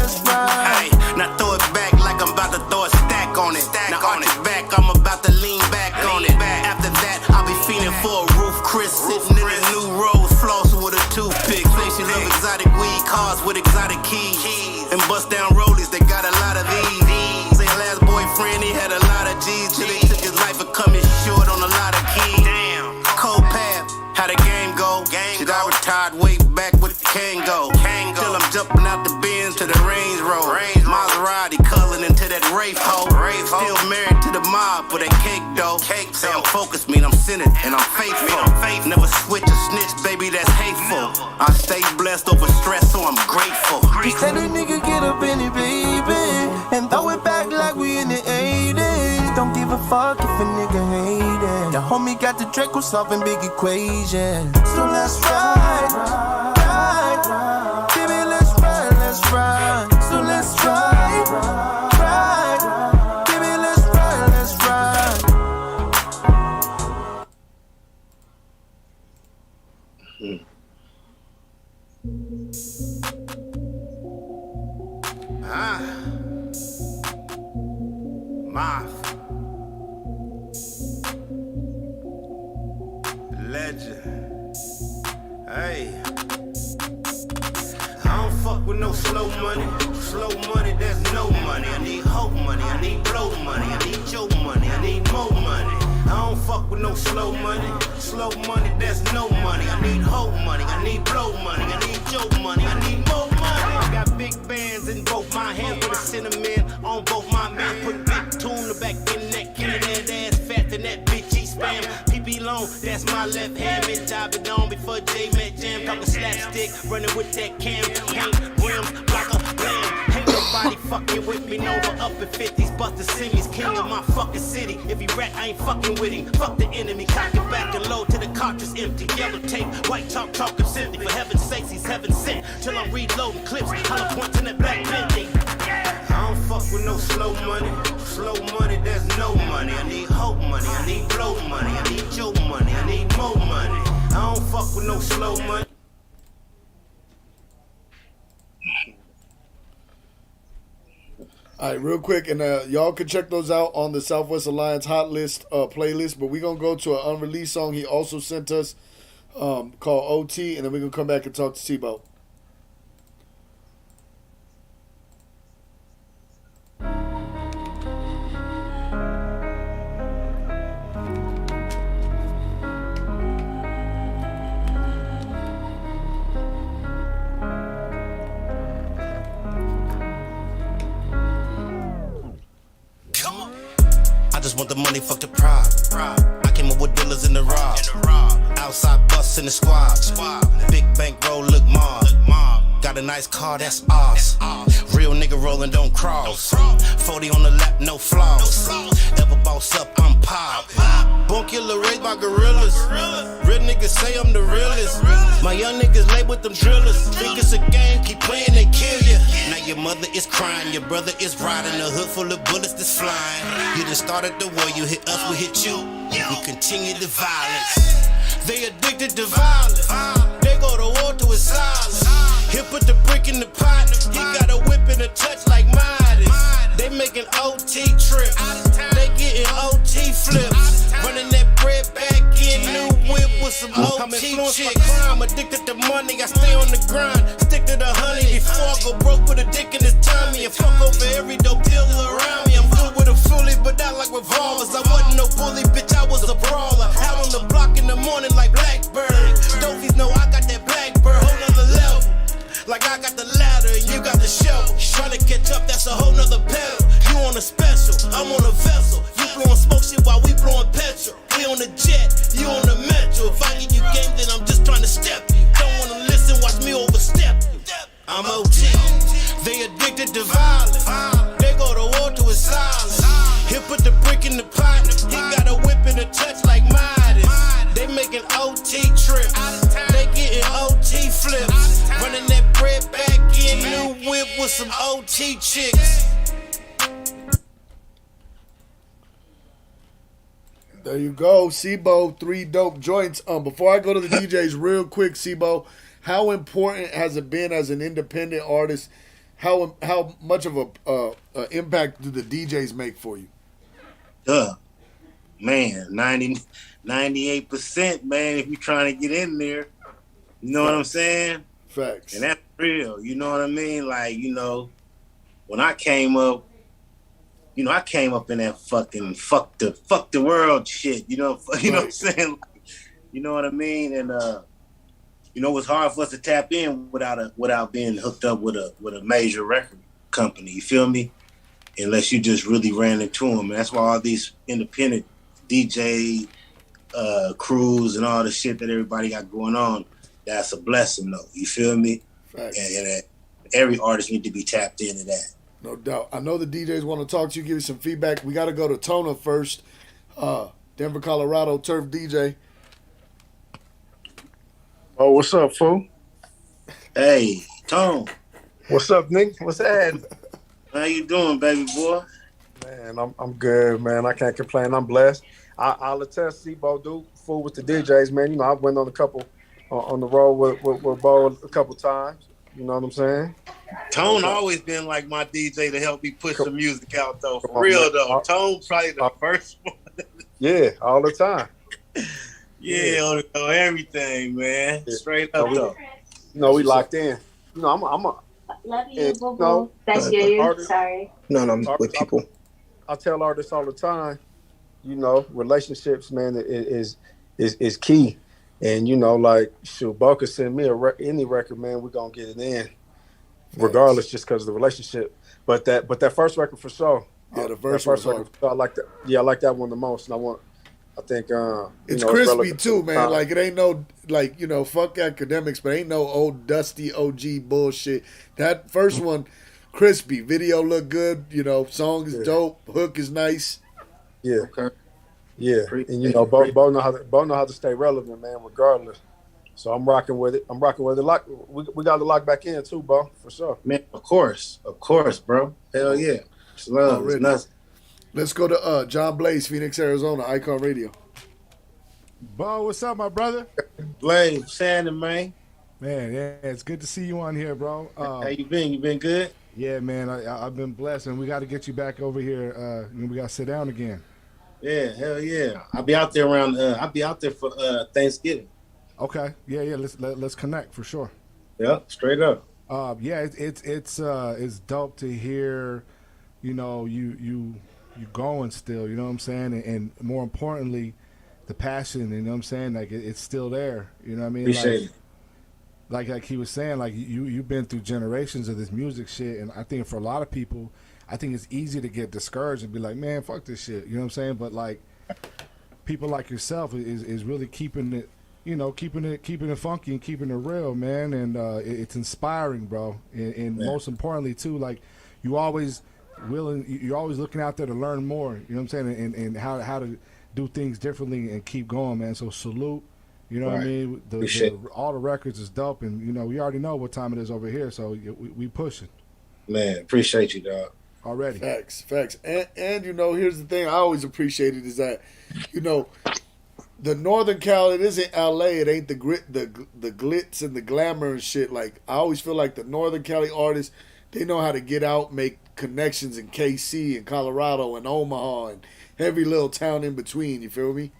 Hey, now throw it back like I'm about to throw a stack on it. Now on it back, I'm about to lean back on it. After that, I'll be feeling for a roof. Chris sitting in his new Rolls, flossing with a toothpick. Say she love exotic weed, cars with exotic keys, and bust down rollies. They got a lot of these. Say last boyfriend, he had a lot of G's till he took his life for coming short on a lot of keys. Damn, cold path, how the game go? Shit, I retired way back with the Kango. Till I'm jumping out the Benz to the Range Rover. Maserati culling into that Wraith hoe. Still married to the mob for that cake dough. Say I'm focused, mean I'm centered and I'm faithful. Never switch or snitch, baby, that's hateful. I stay blessed over stress, so I'm grateful. Just let a nigga get up in it, baby, and throw it back like we in the 80s. Don't give a fuck if a nigga hate it. The homie got the Draco solving big equation. So let's ride, baby, let's ride. So let's ride, baby, let's ride. Legend. Hey. I don't fuck with no slow money. Slow money, that's no money. I need hope money. I need blow money. I need your money. I need more money. I don't fuck with no slow money. Slow money, that's no money. I need hope money. I need blow money. I need your money. I need more money. I got big bands in both my hands with a cinnamon on both my men. Put big tuna back in that can. That ass fat and that bitch spam. PP long, that's my left hand. Been jobbing on before J met Jam. Talking slapstick, running with that cam. Paint rims, block a blam. Ain't nobody fucking with me. No, we're up in 50s. Buster Simmons, king of my fucking city. If he rat, I ain't fucking with him. Fuck the enemy, cock it back and low till the cartridge empty. Yellow tape, white chalk, talking simply. For heaven's sakes, he's heaven sent. Till I'm reloading clips, hollow points in that black Bentley. I don't fuck with no slow money. Slow money, there's no money. I need hope money. I need blow money. I need your money. I need more money. I don't fuck with no slow money. All right, real quick, and y'all can check those out on the Southwest Alliance Hot List playlist. But we're going to go to an unreleased song he also sent us called OT, and then we're going to come back and talk to Cbo. I just want the money, fuck the pride. I came up with dealers in the rob. Outside bus in the squad. Big bank roll, look mob. Got a nice car, that's ours. Real nigga rolling, don't cross. 40 on the lap, no flaws. Ever boss up, I'm pop. Bone killer raised by gorillas. Real niggas say I'm the realest. My young niggas lay with them drillers. Think it's a game, keep playing, they kill ya. Now your mother is crying, your brother is riding. A hood full of bullets that's flying. You done started the war, you hit us, we hit you. We continue the violence. They addicted to violence. They go to war to his silence. He'll put the brick in the pot. He got a whip and a touch like Midas. They making OT trips. They getting OT flips. Running that bread back in, new whip with some OT chicks. I'm addicted to money, I stay on the grind. Stick to the honey before I go broke with a dick in his tummy. And fuck over every dope dealer around me. I'm good with a fully, but I like revolvers. I wasn't no bully, bitch, I was a brawler. Out on the block in the morning like Blackbird. Dofies know I got that Blackbird, whole nother level. Like I got the ladder and you got the shovel. Trying to catch up, that's a whole nother pedal. You on a special, I'm on a vessel. You blowing smoke shit while we blowing petrol. We on the jet, you on the metro. If I give you game, then I'm just trying to step you. Don't wanna listen, watch me overstep you. I'm OT. They addicted to violence. They go to war to his silence. He'll put the brick in the pot. He got a whip and a touch like Midas. They making OT trips. They getting OT flips. Running that bread back in, new whip with some OT chicks. There you go, Cbo, 3 dope joints. Before I go to the DJs, real quick, Cbo, how important has it been as an independent artist? How much of a impact do the DJs make for you? Man, 98%, man, if you're trying to get in there. You know what I'm saying? Facts. And that's real, you know what I mean? Like, you know, when I came up, I came up in that fucking fuck the world shit, you know what I'm saying? You know what I mean? And it was hard for us to tap in without being hooked up with a major record company, you feel me? Unless you just really ran into them. And that's why all these independent DJ crews and all the shit that everybody got going on, that's a blessing though, you feel me? And every artist need to be tapped into that. No doubt. I know the DJs want to talk to you, give you some feedback. We got to go to Tona first. Denver, Colorado, Turf DJ. Oh, what's up, fool? Hey, Tone. What's up, Nick? What's that? How you doing, baby boy? Man, I'm good, man. I can't complain. I'm blessed. I'll attest, Cbo, dude, fool with the DJs, man. You know, I went on a couple on the road with Bo a couple times. You know what I'm saying? Tone always been like my DJ to help me push the music out, though. For real, though. Tone probably the first one. Yeah, all the time. Yeah, on everything, man. Yeah. Straight up, though. You know, we locked in. You know, I'm a love you, boo boo. Thank you. Artist, sorry. No, with people. I tell artists all the time, you know, relationships, man, is key. And, you know, like, shoot, Bo could send me any record, man, we're going to get it in, regardless, just because of the relationship. But that first record for sure. Yeah, the first record, I like that. Yeah, I like that one the most. And I think it's crispy too, man. Like it ain't no fuck academics, but ain't no old dusty OG bullshit. That first one, crispy. Video look good. You know, song is dope. Hook is nice. Yeah. Okay. Yeah, and you know, Bo know how to stay relevant, man, regardless. So I'm rocking with it. We got to lock back in too, Bo, for sure. Man, of course, bro. Hell yeah. It's love. It's nothing. Let's go to John Blaze, Phoenix, Arizona, Icon Radio. Bo, what's up, my brother? Blaze, Shannon, man. Man, yeah, it's good to see you on here, bro. How you been? You been good? Yeah, man, I've been blessed, and we got to get you back over here. We got to sit down again. Yeah, hell yeah. I'll be out there around. I'll be out there for Thanksgiving. Okay, yeah. Let's connect for sure. Yep, straight up. Yeah, it's dope to hear. You know, you going still. You know what I'm saying, and more importantly, the passion. You know what I'm saying, like it's still there. You know what I mean? Appreciate it. Like he was saying, like you've been through generations of this music shit, and I think for a lot of people, I think it's easy to get discouraged and be like, man, fuck this shit. You know what I'm saying? But like people like yourself is really keeping it, you know, keeping it funky and keeping it real, man. And it's inspiring, bro. And most importantly too, like you're always looking out there to learn more. You know what I'm saying? And how to do things differently and keep going, man. So salute. You know what I mean? All the records is dope, and you know we already know what time it is over here, so we pushing. Man, appreciate you, dog. Already. Facts. And you know, here's the thing I always appreciated is that, you know, the Northern Cal, it isn't LA, it ain't the glitz and the glamour and shit. Like I always feel like the Northern Cali artists, they know how to get out, make connections in KC and Colorado and Omaha and every little town in between. You feel me?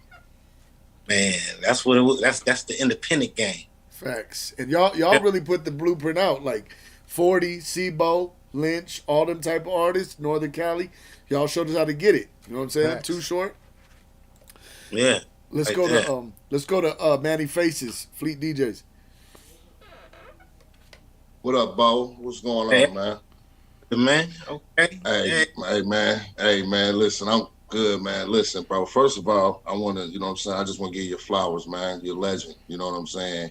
Man, that's what it was. That's the independent game. Facts. And y'all really put the blueprint out. Like 40, Cbo, Lynch, all them type of artists, Northern Cali. Y'all showed us how to get it. You know what I'm saying? Facts. Too short. Yeah. Let's go to Manny Faces, Fleet DJs. What up, Bo? What's going on, man? The man. Okay. Hey, man. Listen, I'm good, man. Listen, bro. First of all, I want to, you know what I'm saying? I just want to give you flowers, man. You're a legend. You know what I'm saying?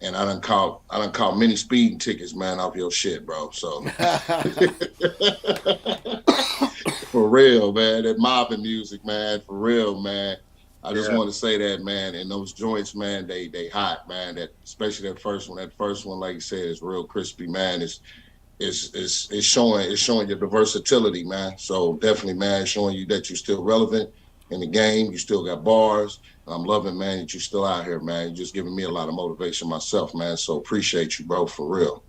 And I done caught many speeding tickets, man, off your shit, bro. So for real, man. That mobbing music, man. For real, man. I just want to say that, man. And those joints, man, they hot, man. That especially that first one. That first one, like you said, is real crispy, man. It's showing your versatility, man. So definitely, man, showing you that you're still relevant in the game. You still got bars. I'm loving, man, that you're still out here, man. You're just giving me a lot of motivation myself, man. So appreciate you, bro, for real.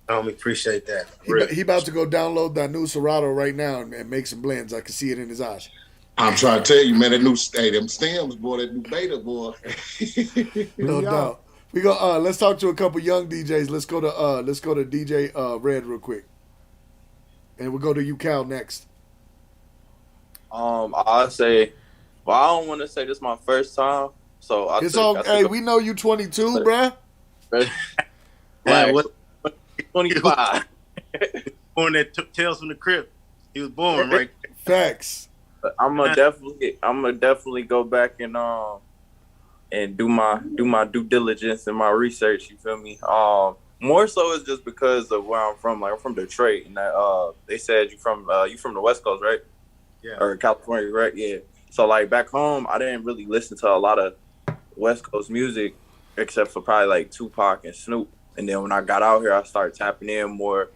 Appreciate that. He about to go download that new Serato right now and make some blends. I can see it in his eyes. I'm trying to tell you, man, that new them stems, boy, that new beta, boy. No doubt. We go. Let's talk to a couple young DJs. Let's go to DJ Red real quick, and we'll go to UCal next. I'll say, well, I don't want to say this is my first time, so It's all. Hey, we know you 22, bruh. Yeah, what? 25. Born that Tales from the Crypt. He was born right there. Facts. I'm gonna definitely go back and do my due diligence and my research. You feel me? More so is just because of where I'm from. Like I'm from Detroit, and they said you from the West Coast, right? Yeah. Or California, right? Yeah. So like back home, I didn't really listen to a lot of West Coast music except for probably like Tupac and Snoop. And then when I got out here, I started tapping in more,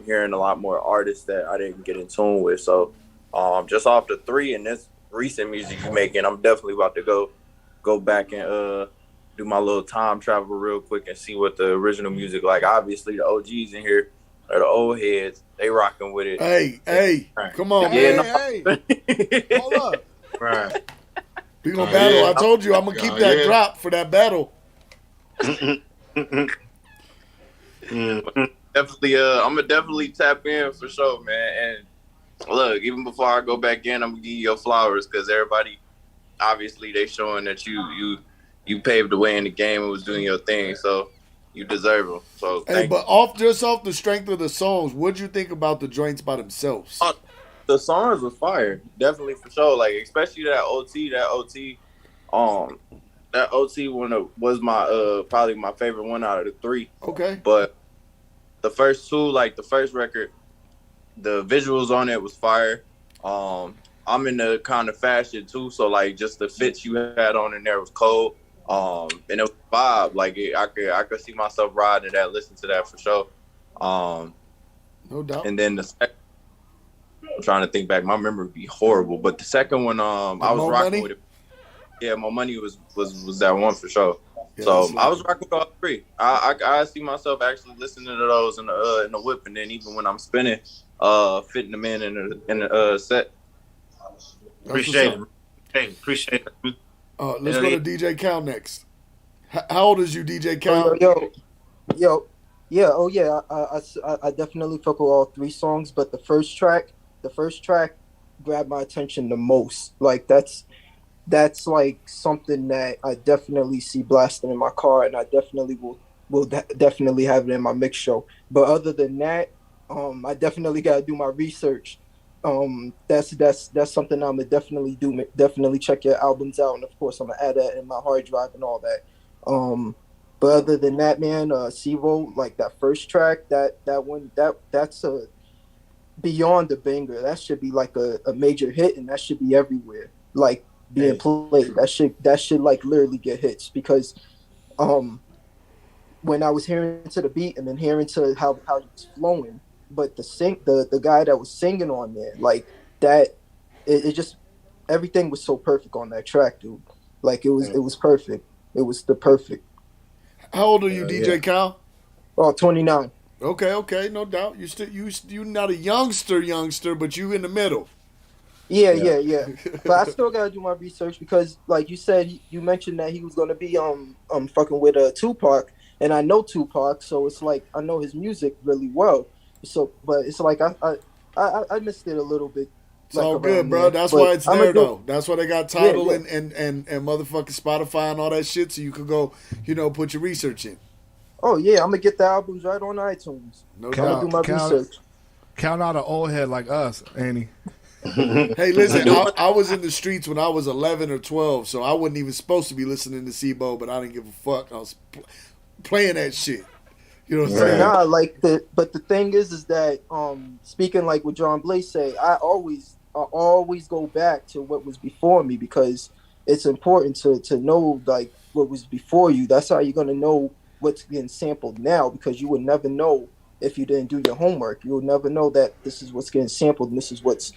hearing a lot more artists that I didn't get in tune with. So just off the 3 and this recent music you're making, I'm definitely about to go back and do my little time travel real quick and see what the original music like. Obviously the OGs in here or the old heads, they rocking with it. Hey, come on, yeah, man. Hey. Hold up. Right. We gonna battle. Yeah. I told you I'm gonna keep that drop for that battle. Definitely, I'm gonna definitely tap in for sure, man. And look, even before I go back in, I'm gonna give you your flowers because everybody, obviously, they showing that you paved the way in the game and was doing your thing, so you deserve them. So, hey, but off the strength of the songs, what'd you think about the joints by themselves? The songs was fire, definitely for sure. Like especially that OT one was my probably my favorite one out of the 3. Okay. But the first 2, like the first record, the visuals on it was fire. I'm in the kind of fashion too, so like just the fits you had on in there was cold. And it was vibe. Like I could see myself riding to that, listen to that for sure. No doubt. And then I'm trying to think back. My memory would be horrible. But the second one, I was rocking with it. Yeah, More Money was that one for sure. Yeah, so I was rocking with all three. I see myself actually listening to those in the whip, and then even when I'm spinning, fitting them in the set. Appreciate it. Let's go to DJ Cal next. How old is you, DJ Cal? Yeah. Oh yeah. I definitely fuck with all three songs, but the first track grabbed my attention the most. Like that's like something that I definitely see blasting in my car, and I definitely will definitely have it in my mix show. But other than that, I definitely gotta do my research. That's something I'm gonna definitely do. Definitely check your albums out, and of course I'm gonna add that in my hard drive and all that. But other than that, man, Cbo, like that first track, that's a beyond a banger. That should be like a major hit, and that should be everywhere, like being played. That should like literally get hits, because when I was hearing to the beat and then hearing to how he was flowing, but the guy that was singing on there, like that, it just, everything was so perfect on that track, dude. Like it was perfect. It was the perfect. How old are you, DJ Cal? Oh, 29. Okay, no doubt. You not a youngster, but you in the middle. Yeah. But I still gotta do my research, because, like you said, you mentioned that he was gonna be fucking with Tupac, and I know Tupac, so it's like I know his music really well. So, but it's like I missed it a little bit. It's all good, bro. That's why it's there, though. That's why they got Tidal and motherfucking Spotify and all that shit, so you could go, put your research in. Oh, yeah. I'm going to get the albums right on iTunes. I'm going to do my research. Count out an old head like us, Annie. Hey, listen, I was in the streets when I was 11 or 12, so I wasn't even supposed to be listening to Cbo, but I didn't give a fuck. I was playing that shit. You know what I'm saying? Nah, but the thing is that, speaking like what John Blaze say, I always go back to what was before me, because it's important to know like what was before you. That's how you're gonna know what's getting sampled now, because you would never know if you didn't do your homework. You would never know that this is what's getting sampled and this is what.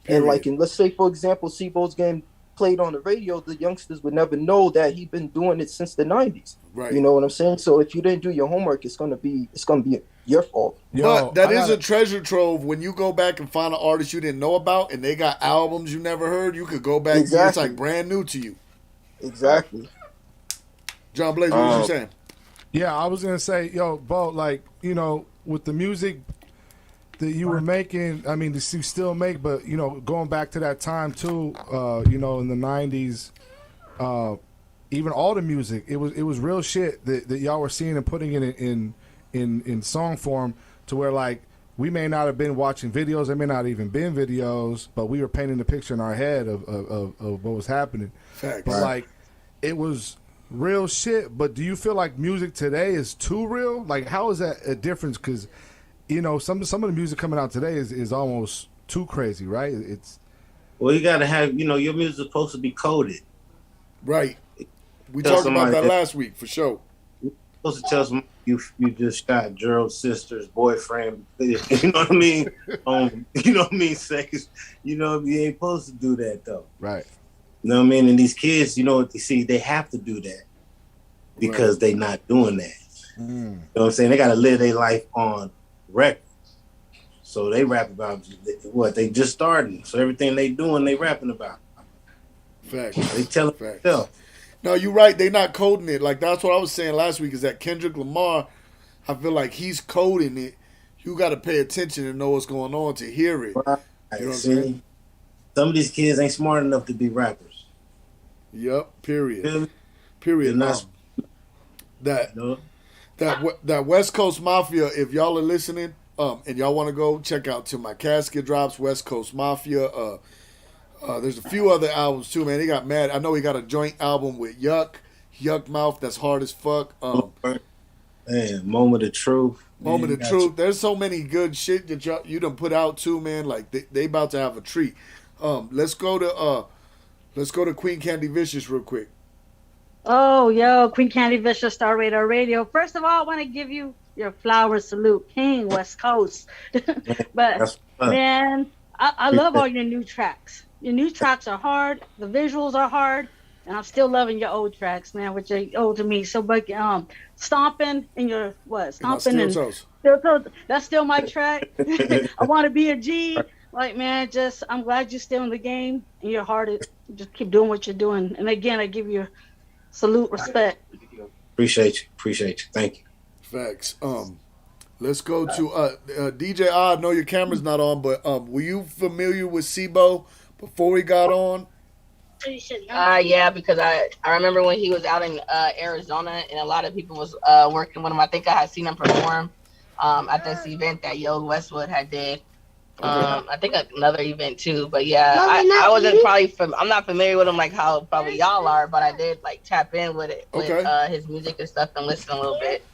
Period. And let's say, for example, Cbo's getting played on the radio, the youngsters would never know that he'd been doing it since the 90s. Right. You know what I'm saying? So if you didn't do your homework, it's gonna be your fault. But that is a treasure trove when you go back and find an artist you didn't know about, and they got albums you never heard. You could go back. Exactly. It's like brand new to you. Exactly. John Blaze, what was you saying? Yeah, I was gonna say, Bo, like, with the music that you were making, I mean, that you still make, but going back to that time too, in the 90s, even all the music, it was real shit that y'all were seeing and putting it in song form, to where like we may not have been watching videos, there may not even been videos, but we were painting the picture in our head of what was happening. Facts. But like, it was real shit. But do you feel like music today is too real? Like, how is that a difference? Because some of the music coming out today is almost too crazy, right? Well, you gotta have, your music is supposed to be coded. Right. We talked about that last week for sure. You're supposed to tell somebody you just shot Gerald's sister's boyfriend. You know what I mean? You know what I mean? Seconds. You ain't supposed to do that though. Right. You know what I mean? And these kids, what they see, they have to do that because they not doing that. You know what I'm saying? They got to live their life on record. So they rap about what they just starting. So everything they doing, they rapping about. Facts. They tell themselves. No, you're right. They not coding it. Like, that's what I was saying last week, is that Kendrick Lamar, I feel like he's coding it. You got to pay attention and know what's going on to hear it. Right. You know what I'm saying? Some of these kids ain't smart enough to be rappers. Yep. Period. That West Coast Mafia, if y'all are listening, and y'all want to go check out Till My Casket Drops, West Coast Mafia. There's a few other albums too, man. He got mad. I know he got a joint album with Yuck Mouth. That's hard as fuck. Man, Moment of Truth. Moment of Truth. There's so many good shit that you done put out too, man. Like they about to have a treat. Let's go to Queen Candy Vicious real quick. Oh, Queen Candy Vicious, Star Radar Radio. First of all, I want to give you your flower salute, King West Coast. But man, I love all your new tracks. Your new tracks are hard. The visuals are hard. And I'm still loving your old tracks, man, which are old to me. So, but stomping in your stomping and toes. Steel Toes, that's still my track. I want to be a G. Like, man, just I'm glad you're still in the game and you're hard at just keep doing what you're doing. And again, I give you salute, respect. Appreciate you. Thank you. Facts. Let's go to DJ. I know your camera's not on, but were you familiar with Cbo before he got on? Yeah, because I remember when he was out in Arizona and a lot of people was working with him. I think I had seen him perform at this event that Yo Westwood had did. I think another event too, but yeah, I wasn't I'm not familiar with him like how probably y'all are, but I did like tap in with it with his music and stuff and listen a little bit.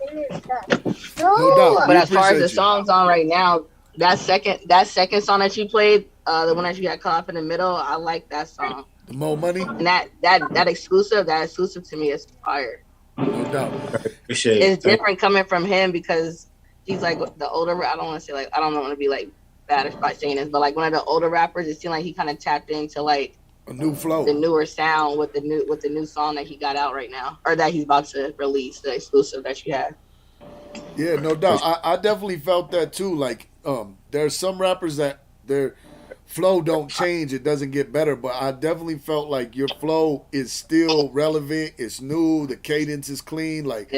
No doubt. But as far as the songs on right now, that second song that you played, the one that you got caught up in the middle, I like that song. The More Money? And that exclusive to me is fire. No doubt. Appreciate It's different coming from him because he's like the older. I don't want to say like I don't want to be like bad by saying this, but like one of the older rappers, it seemed like he kind of tapped into like a new flow, the newer sound with the new song that he got out right now, or that he's about to release, the exclusive that you had. Yeah, no doubt. I definitely felt that too. Like, there's some rappers that their flow don't change, it doesn't get better, but I definitely felt like your flow is still relevant, it's new, the cadence is clean, like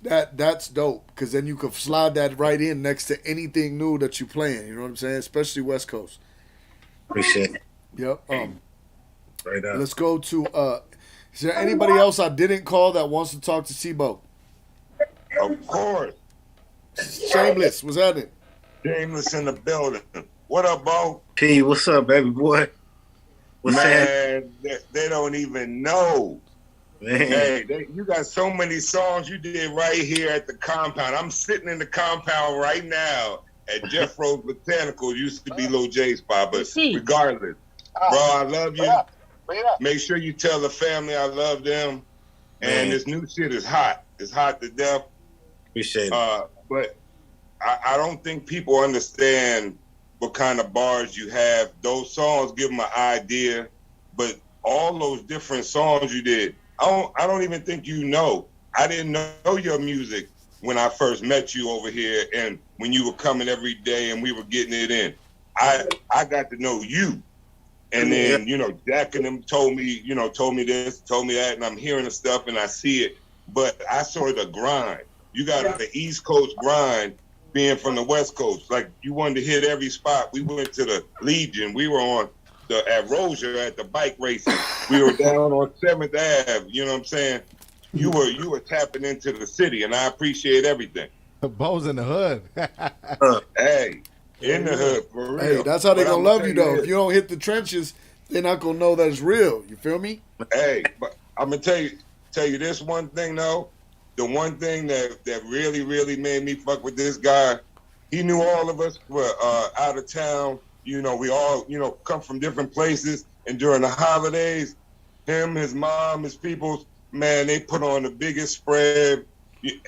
that's dope, because then you could slide that right in next to anything new that you're playing, you know what I'm saying, especially West Coast. Appreciate it. Yep. Right on. Let's go to is there anybody else I didn't call that wants to talk to Cbo? Of course. Shameless, what's happening? Shameless in the building. What up, Bo? P, what's up, baby boy? What's Man, they don't even know. Man. Hey, you got so many songs you did right here at the compound. I'm sitting in the compound right now at Jeff Rose Botanical. It used to be Lil J's spot, but regardless, bro, I love you. Make sure you tell the family I love them. And this new shit is hot. It's hot to death. Appreciate it. But I don't think people understand what kind of bars you have. Those songs give them an idea, but all those different songs you did, I don't even think you know. I didn't know your music when I first met you over here and when you were coming every day and we were getting it in. I got to know you. And then, Jack and them told me this, told me that, and I'm hearing the stuff and I see it. But I saw the grind. You got the East Coast grind being from the West Coast. Like, you wanted to hit every spot. We went to the Legion. We were at Rozier at the bike racing. We were down on 7th Ave. You know what I'm saying? You were tapping into the city, and I appreciate everything. Bo's in the hood. Hey, in the hood, for real. Hey, that's how they gonna love you, though. If you don't hit the trenches, they're not gonna know that it's real. You feel me? Hey, but I'm gonna tell you this one thing, though. The one thing that really, really made me fuck with this guy, he knew all of us were out of town. We all, come from different places. And during the holidays, him, his mom, his people, man, they put on the biggest spread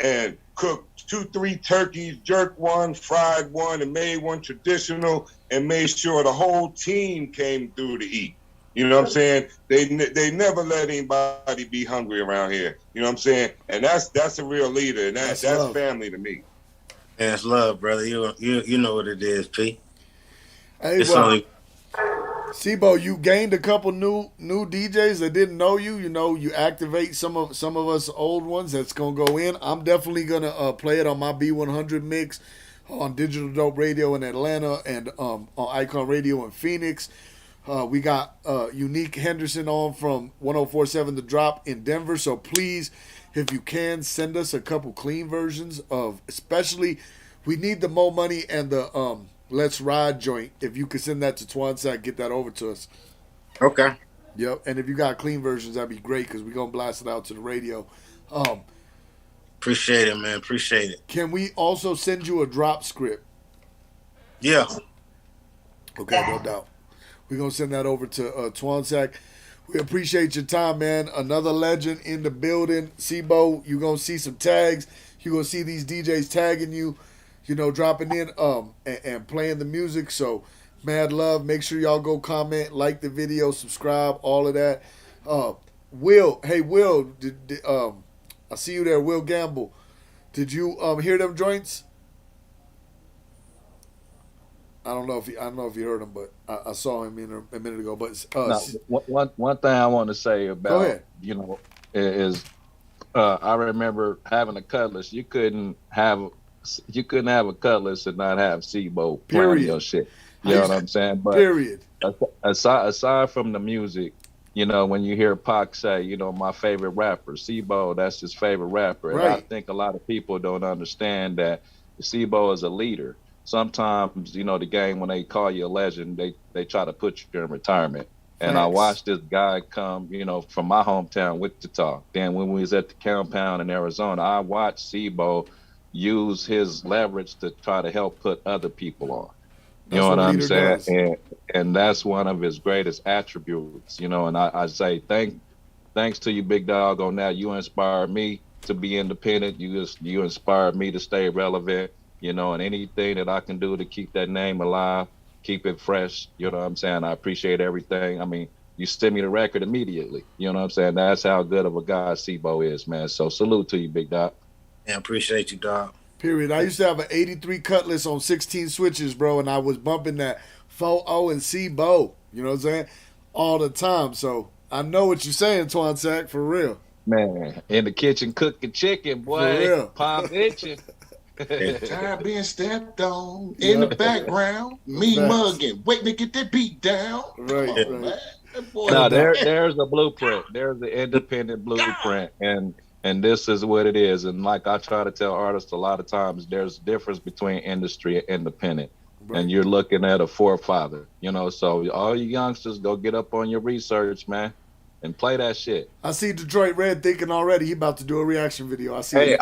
and cooked 2-3 turkeys, jerked one, fried one, and made one traditional, and made sure the whole team came through to eat. You know what I'm saying? They never let anybody be hungry around here. You know what I'm saying? And that's a real leader, and that's family to me. Yeah, it's love, brother. You know what it is, P. Hey, Cbo, you gained a couple new DJs that didn't know you. You activate some of us old ones that's gonna go in. I'm definitely gonna play it on my B100 mix on Digital Dope Radio in Atlanta and on Icon Radio in Phoenix. We got Unique Henderson on from 104.7 The Drop in Denver. So please, if you can, send us a couple clean versions of, especially, we need the Mo Money and the Let's Ride joint. If you could send that to Twansack, get that over to us. Okay. Yep. And if you got clean versions, that'd be great because we're going to blast it out to the radio. Appreciate it, man. Appreciate it. Can we also send you a drop script? Yeah. Okay, no doubt. We're going to send that over to Twansack. We appreciate your time, man. Another legend in the building. Cbo, you're going to see some tags. You're going to see these DJs tagging you, dropping in and playing the music. So Mad love. Make sure y'all go comment, like the video, subscribe, all of that. Will, hey Will, I see you there, Will Gamble. Did you hear them joints? I don't know if you heard him, but I saw him a minute ago. But one thing I want to say about is I remember having a Cutlass. You couldn't have a Cutlass and not have Cbo playing your shit. You know what I'm saying? But period. Aside from the music, when you hear Pac say, my favorite rapper, Cbo, that's his favorite rapper. Right. And I think a lot of people don't understand that Cbo is a leader. Sometimes, the game, when they call you a legend, they try to put you in retirement. And I watched this guy come, from my hometown, Wichita. Then when we was at the compound in Arizona, I watched Cbo use his leverage to try to help put other people on. You know what I'm saying? And that's one of his greatest attributes, and I say thanks to you, big dog, on that. You inspired me to be independent. You inspired me to stay relevant, and anything that I can do to keep that name alive, keep it fresh, you know what I'm saying? I appreciate everything. I mean, you send me the record immediately, you know what I'm saying? That's how good of a guy Cbo is, man. So salute to you, big dog. Yeah, appreciate you, dog. Period. I used to have an 83 Cutlass on 16 switches, bro, and I was bumping that 4-0 and Cbo, you know what I'm saying, all the time. So I know what you're saying, Twan Sack, for real. Man, in the kitchen cooking chicken, boy. For real. Pop itching. Tired being stepped on in the background, me mugging, waiting to get that beat down. Right. No, there's a blueprint. There's the independent blueprint, and this is what it is. And like I try to tell artists a lot of times, there's a difference between industry and independent. Right. And you're looking at a forefather, so all you youngsters, go get up on your research, man, and play that shit. I see Detroit Red thinking already he about to do a reaction video. I see. Hey,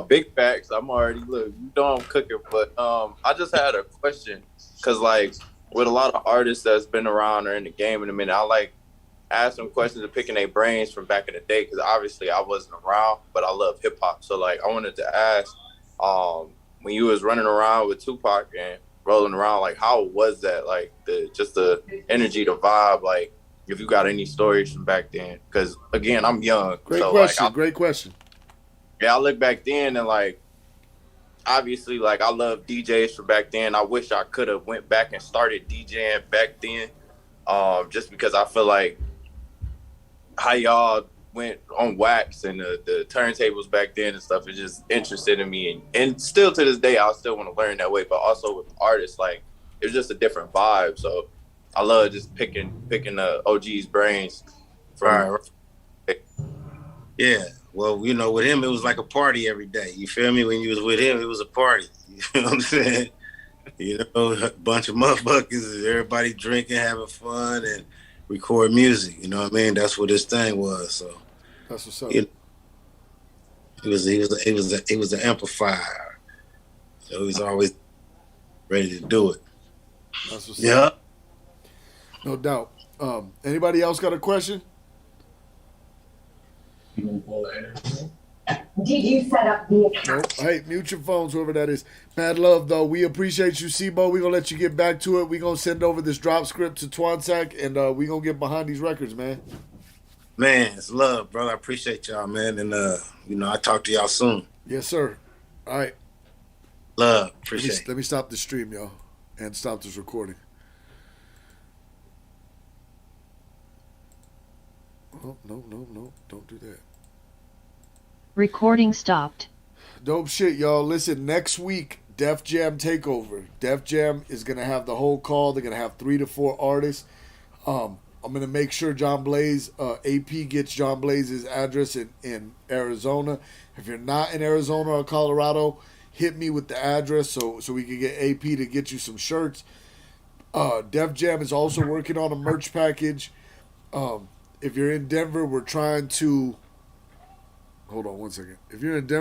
big facts. I'm already, I'm cooking, but I just had a question, because like with a lot of artists that's been around or in the game in a minute, I like ask them questions and picking their brains from back in the day, because obviously I wasn't around, but I love hip hop. So like I wanted to ask, when you was running around with Tupac and rolling around, like how was that? Like the energy, the vibe, like if you got any stories from back then? Because again, I'm young. Great question. Yeah, I look back then and like, obviously, like I love DJs from back then. I wish I could have went back and started DJing back then, just because I feel like how y'all went on wax and the turntables back then and stuff is just interested in me. And still to this day, I still want to learn that way. But also with artists, like it's just a different vibe. So I love just picking the OG's brains. Yeah. Well, with him, it was like a party every day. You feel me? When you was with him, it was a party. You know what I'm saying? A bunch of motherfuckers, everybody drinking, having fun, and record music. You know what I mean? That's what this thing was. So that's what's up. He was an amplifier. So he was always ready to do it. That's what's up. No doubt. Anybody else got a question? Did you set up the account? Nope. Hey, mute your phones, whoever that is. Mad love, though. We appreciate you, Cbo. We're going to let you get back to it. We're going to send over this drop script to Twansack, and we're going to get behind these records, man. Man, it's love, brother. I appreciate y'all, man. And, I'll talk to y'all soon. Yes, sir. All right. Love. Appreciate it. Let me stop the stream, y'all, and stop this recording. Oh, no. Don't do that. Recording stopped. Dope shit, y'all. Listen, next week, Def Jam Takeover. Def Jam is going to have the whole call. They're going to have 3 to 4 artists. I'm going to make sure John Blaze, AP gets John Blaze's address in Arizona. If you're not in Arizona or Colorado, hit me with the address so we can get AP to get you some shirts. Def Jam is also working on a merch package. If you're in Denver, we're trying to... Hold on one second. If you're in Denver...